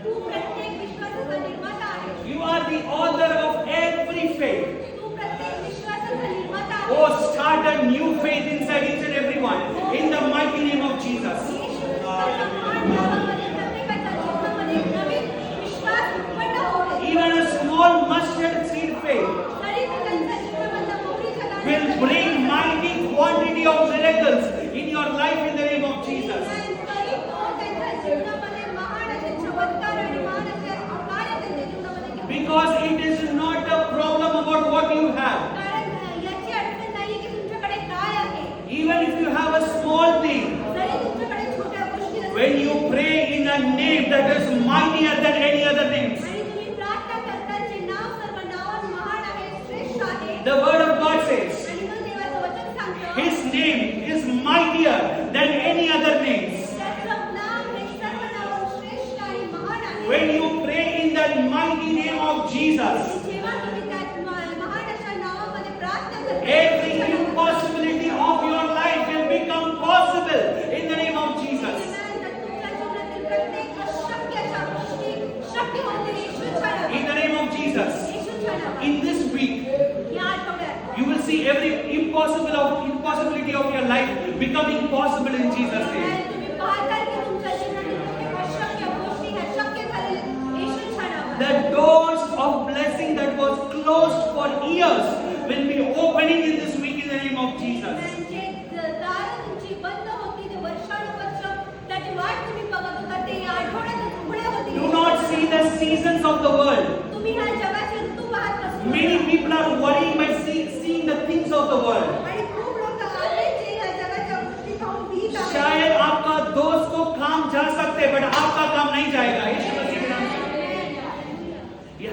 Speaker 2: तू प्रत्येक विश्वासाचा निर्माता आहेस.
Speaker 1: You are the author of every faith.
Speaker 2: तू प्रत्येक विश्वासाचा निर्माता आहेस.
Speaker 1: Oh, start a new faith inside each and every one. In the mighty name of Jesus.
Speaker 2: येशू ख्रिस्ताच्या महान नावामध्ये प्रत्येकाच्या जीवनामध्ये एक नवीन विश्वास उत्पन्न होऊ दे.
Speaker 1: Even a small mustard seed faith
Speaker 2: तरी तू त्यांच्या जीवनामधल्या मोहरीच्या
Speaker 1: will
Speaker 2: दाण्याच्या
Speaker 1: bring mighty quantity of miracles in your life in the name of Jesus.
Speaker 2: तरी तो त्यांच्या जीवनामध्ये महान असे चमत्कार आणि महान असे कार्य त्यांच्या जीवनामध्ये घेऊन
Speaker 1: Because it is not a problem about what you have.
Speaker 2: कारण याची अडचण नाही की तुमच्याकडे काय आहे.
Speaker 1: Even if you have a small thing,
Speaker 2: जरी तुमच्याकडे छोट्या गोष्टी असतील
Speaker 1: when you pray in a name that is mightier than any other names,
Speaker 2: आणि तुम्ही प्रार्थना करता जे नाव सर्व नावात महान आहे, श्रेष्ठ आहे.
Speaker 1: the word of God says
Speaker 2: आणि मग देवाचं वचन सांगतं
Speaker 1: His name is mightier than any other names.
Speaker 2: त्याचं नाव हे सर्व नावात श्रेष्ठ आणि महान आहे.
Speaker 1: When you pray in the mighty name of Jesus,
Speaker 2: जेव्हा तुम्ही त्या महान अशा नावामध्ये प्रार्थना करता,
Speaker 1: every impossibility of your life will become possible in the name of Jesus.
Speaker 2: तर तुमच्या जीवनातील प्रत्येक अशक्य अशा गोष्टी शक्य होतील येशूच्या नावात.
Speaker 1: In the name of Jesus.
Speaker 2: येशूच्या नावात.
Speaker 1: In this week,
Speaker 2: या आठवड्यात
Speaker 1: you will see every impossibility of your life becoming possible in Jesus' name.
Speaker 2: तुम्ही पाहताल की तुमच्या जीवनातील प्रत्येक अशक्य गोष्टी ह्या शक्य झालेल्या आहेत येशूच्या नावात.
Speaker 1: The doors of blessing that was closed for years will be opening in this week in the name of Jesus.
Speaker 2: म्हणजे दारं तुमची बंद होती ते वर्षानुवर्ष त्याची वाट तुम्ही बघत होता ते या आठवड्यातच उघडे होतील.
Speaker 1: Do not see the seasons of the world.
Speaker 2: तुम्ही ह्या जगाचे ऋतू पाहत नसतो.
Speaker 1: Many people are worrying by seeing the things of the world.
Speaker 2: आणि खूप लोक आलेच जे ह्या जगाच्या गोष्टी पाहून भीत आहेत.
Speaker 1: शायद आपका दोस्त को काम जा सकते बट आपका काम नहीं जाएगा. यीशु मसीह के नाम से.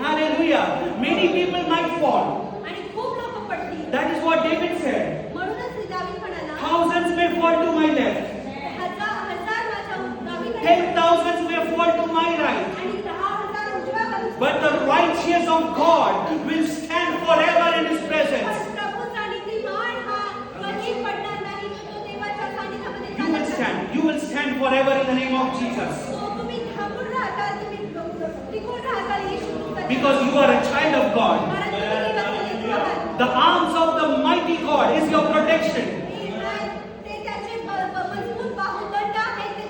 Speaker 1: Hallelujah. Many people might fall.
Speaker 2: आणि खूप लोक पडतील.
Speaker 1: That is what David said.
Speaker 2: म्हणूनच दावीद म्हणाला,
Speaker 1: Thousands may fall to my left.
Speaker 2: हजार माझ्या डावीकडे
Speaker 1: 10,000 may fall to my right.
Speaker 2: आणि 10,000 उजव्या बाजूला.
Speaker 1: But the righteous of God will stand forever in His presence.
Speaker 2: पण प्रभूचा नीतिमान हा कधी पडणार नाही. तो देवाच्या सानिध्यामध्ये
Speaker 1: You will
Speaker 2: चालत
Speaker 1: stand. You will stand forever in the name of Jesus.
Speaker 2: तो तुम्ही थांबून राहताल, तुम्ही टिकून राहताल येशू ख्रिस्ताच्या
Speaker 1: Because you are a child of God.
Speaker 2: कारण तुम्ही देवाचे लेकरं आहात.
Speaker 1: The arms of the mighty God is your protection.
Speaker 2: ते त्याचे मजबूत बाहुदंड आहे. ते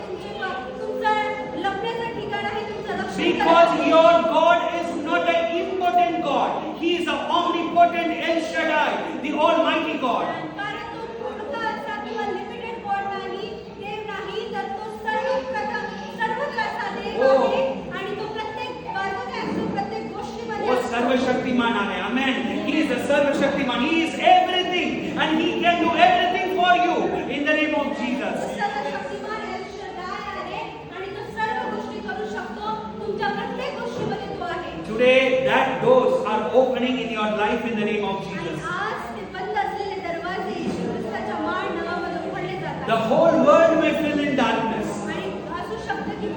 Speaker 2: तुमचं लपण्याचं ठिकाण आहे. तुमचं रक्षण
Speaker 1: Because
Speaker 2: करण्याचं
Speaker 1: your God is not an impotent God. He is an omnipotent El Shaddai, the Almighty God.
Speaker 2: कारण तो पुरता असा किंवा लिमिटेड गॉड नाही, देव नाही, तर तो सर्वत्र असा देव
Speaker 1: हो.
Speaker 2: आहे आणि तो प्रत्येक बाजूने असतो, प्रत्येक गोष्टीमध्ये
Speaker 1: Oh,
Speaker 2: असतो.
Speaker 1: Sarvashaktiman आहे. Amen. He is the Sarvashaktiman. He is everything and He can do everything for you in the name of Jesus.
Speaker 2: सर्वशक्तिमान El Shaddai आहे आणि तो सर्व गोष्टी करू शकतो. तुमच्या प्रत्येक गोष्टीमध्ये तो आहे.
Speaker 1: Today, that doors are opening in your life in the name of
Speaker 2: आणि
Speaker 1: Jesus.
Speaker 2: आज ते बंद असलेले दरवाजे येशू ख्रिस्ताच्या महान नावामध्ये उघडले
Speaker 1: The
Speaker 2: जातात.
Speaker 1: whole world may fill in darkness,
Speaker 2: आणि असू शकतं की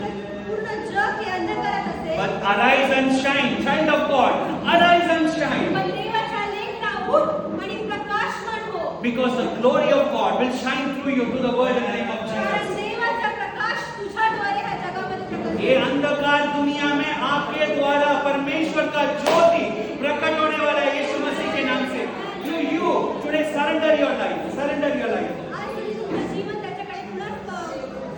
Speaker 2: पूर्ण जग हे अंधकारात असेल.
Speaker 1: but arise and shine, child of God. Arise and shine,
Speaker 2: पण देवाच्या लेकरा उठ आणि प्रकाशमान हो.
Speaker 1: because the glory of God will shine through you to the world in the name of
Speaker 2: कारण
Speaker 1: Jesus.
Speaker 2: देवाचा प्रकाश तुझ्याद्वारे ह्या जगामध्ये प्रकट
Speaker 1: ये
Speaker 2: होईल.
Speaker 1: अंधकार दुनिया में आपके द्वारा परमेश्वर का ज्योति प्रकट होने वाला है यीशु मसीह के नाम से. You today surrender your life. Surrender your life.
Speaker 2: आज तुम्ही तुमचं जीवन त्याच्याकडे पुन्हा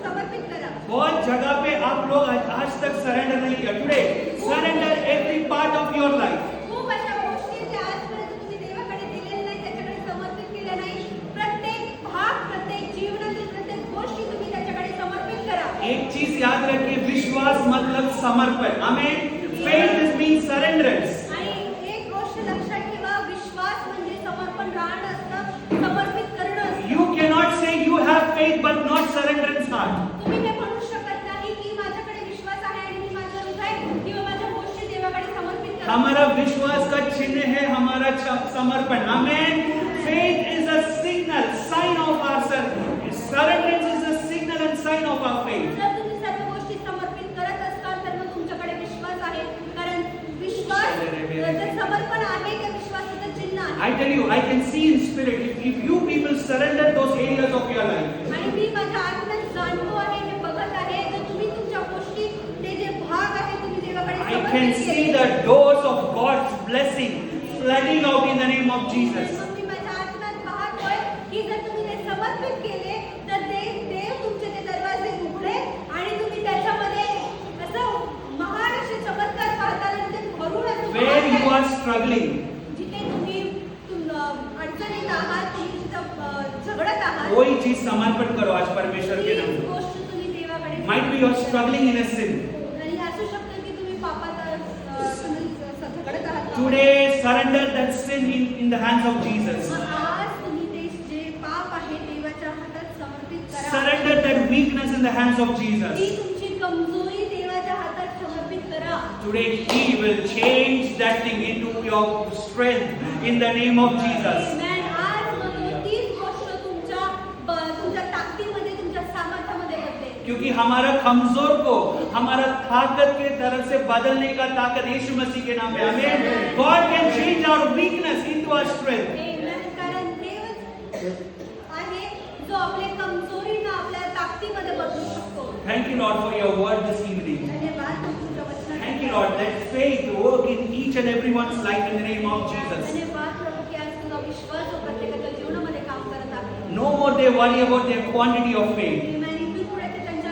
Speaker 2: समर्पित करा.
Speaker 1: बहुत जगह पे आप लोग आज तक सरेंडर नहीं किया. Today surrender every part of your life.
Speaker 2: खूप अशा गोष्टी ज्या आजपर्यंत तुम्ही देवाकडे दिलेल्या नाही, त्याच्याकडे समर्पित केल्या नाही. प्रत्येक भाग, प्रत्येक जीवनातील प्रत्येक गोष्टी तुम्ही त्याच्याकडे समर्पित करा.
Speaker 1: एक चीज याद रखिए, विश्वास मतलब समर्पण. आमेन. Faith means surrenderance.
Speaker 2: आणि एक गोष्ट लक्षात ठेवा, विश्वास म्हणजे समर्पण राहणं असतं, समर्पित करणं असतं.
Speaker 1: You cannot say you have faith but not surrenderance heart.
Speaker 2: तुम्ही हे म्हणू शकत नाही की माझ्याकडे विश्वास आहे आणि मी माझं हृदय किंवा माझ्या गोष्टी देवाकडे समर्पित करतो.
Speaker 1: हमारा विश्वास का चिन्ह है हमारा समर्पण. Amen. Faith is a signal, sign of our surrenderance is a signal and sign of our faith.
Speaker 2: जर तुम्ही सर्व गोष्टी समर्पित करत असाल तर मग तुमच्याकडे विश्वास आहे, कारण विश्वास जर समर्पण आहे ते विश्वासाचं चिन्ह आहे.
Speaker 1: I tell you, I can see in spirit if you people surrender those areas of your life.
Speaker 2: आणि मी माझ्या आत्म्यात जाणतो आहे, हे बघत आहे, तर तुम्ही तुमच्या गोष्टी ते जे भाग आहे तुम्ही देवाकडे
Speaker 1: I can
Speaker 2: समर्पित
Speaker 1: see
Speaker 2: केले.
Speaker 1: the doors of God's blessing flooding out in the name of Jesus.
Speaker 2: मग मी माझ्या आत्म्यात पाहतोय की जर तुम्ही ते समर्पित केले तर देव तुमचे ते दरवाजे उघडे आणि तुम्ही त्याच्यामध्ये असं महान असे चमत्कार पाहताल आणि ते भरून असं
Speaker 1: Where you
Speaker 2: वाहत
Speaker 1: are
Speaker 2: आहे.
Speaker 1: struggling,
Speaker 2: जिथे तुम्ही अडचणीत आहात, तुम्ही तिथं झगडत आहात,
Speaker 1: कोई चीज समर्पण करो आज परमेश्वर के नाम
Speaker 2: ती
Speaker 1: में.
Speaker 2: गोष्ट तुम्ही देवाकडे
Speaker 1: Might be you are struggling in a sin.
Speaker 2: आणि असू शकतं की तुम्ही पापात तुम्ही झगडत आहात.
Speaker 1: Today, surrender that sin in the hands of Jesus.
Speaker 2: मग आज तुम्ही ते जे पाप आहे देवाच्या हातात समर्पित करा.
Speaker 1: Surrender that weakness in the hands of
Speaker 2: ती
Speaker 1: Jesus.
Speaker 2: तुमची कमजोरी देवाच्या हातात समर्पित करा.
Speaker 1: Today, He will change that thing into your strength in the name of Jesus.
Speaker 2: Amen. आज मग तीच गोष्ट तुमच्या ताकदीमध्ये, तुमच्या सामर्थ्यामध्ये बदलेल.
Speaker 1: क्योंकि हमारा कमजोर को हमारा ताकत के तरफ से बदलने का ताकत यीशु मसीह के नाम में. आमीन. God can change our weakness into our strength.
Speaker 2: Amen. कारण देवच आहे जो आपल्या कमजोरीनं आपल्या ताकदीमध्ये बदलू शकतो.
Speaker 1: Thank you, Lord, for your word this evening.
Speaker 2: धन्यवाद तुमच्या वचनासाठी.
Speaker 1: Thank you, Lord, that faith work in each and everyone's life in the name of Jesus.
Speaker 2: धन्यवाद प्रभू की आज तुझा विश्वास जो प्रत्येकाच्या जीवनामध्ये काम करत आहे.
Speaker 1: No more they worry about their quantity of faith.
Speaker 2: Amen. इथून पुढे ते त्यांच्या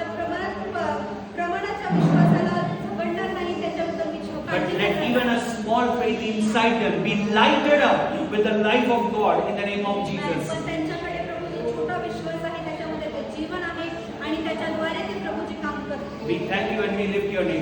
Speaker 2: प्रमाणाच्या विश्वासाला झगडणार नाही, त्याच्याबद्दल मी
Speaker 1: But
Speaker 2: काळजी
Speaker 1: let
Speaker 2: करणार
Speaker 1: even
Speaker 2: नाही.
Speaker 1: a small faith inside them be lighted up with the life of God in the name of Jesus.
Speaker 2: पण त्यांच्याकडे प्रभू जो छोटा विश्वास आहे त्याच्यामध्ये ते जीवन आहे आणि त्याच्याद्वारे ते प्रभूचे काम करतात.
Speaker 1: We thank you and we lift your name.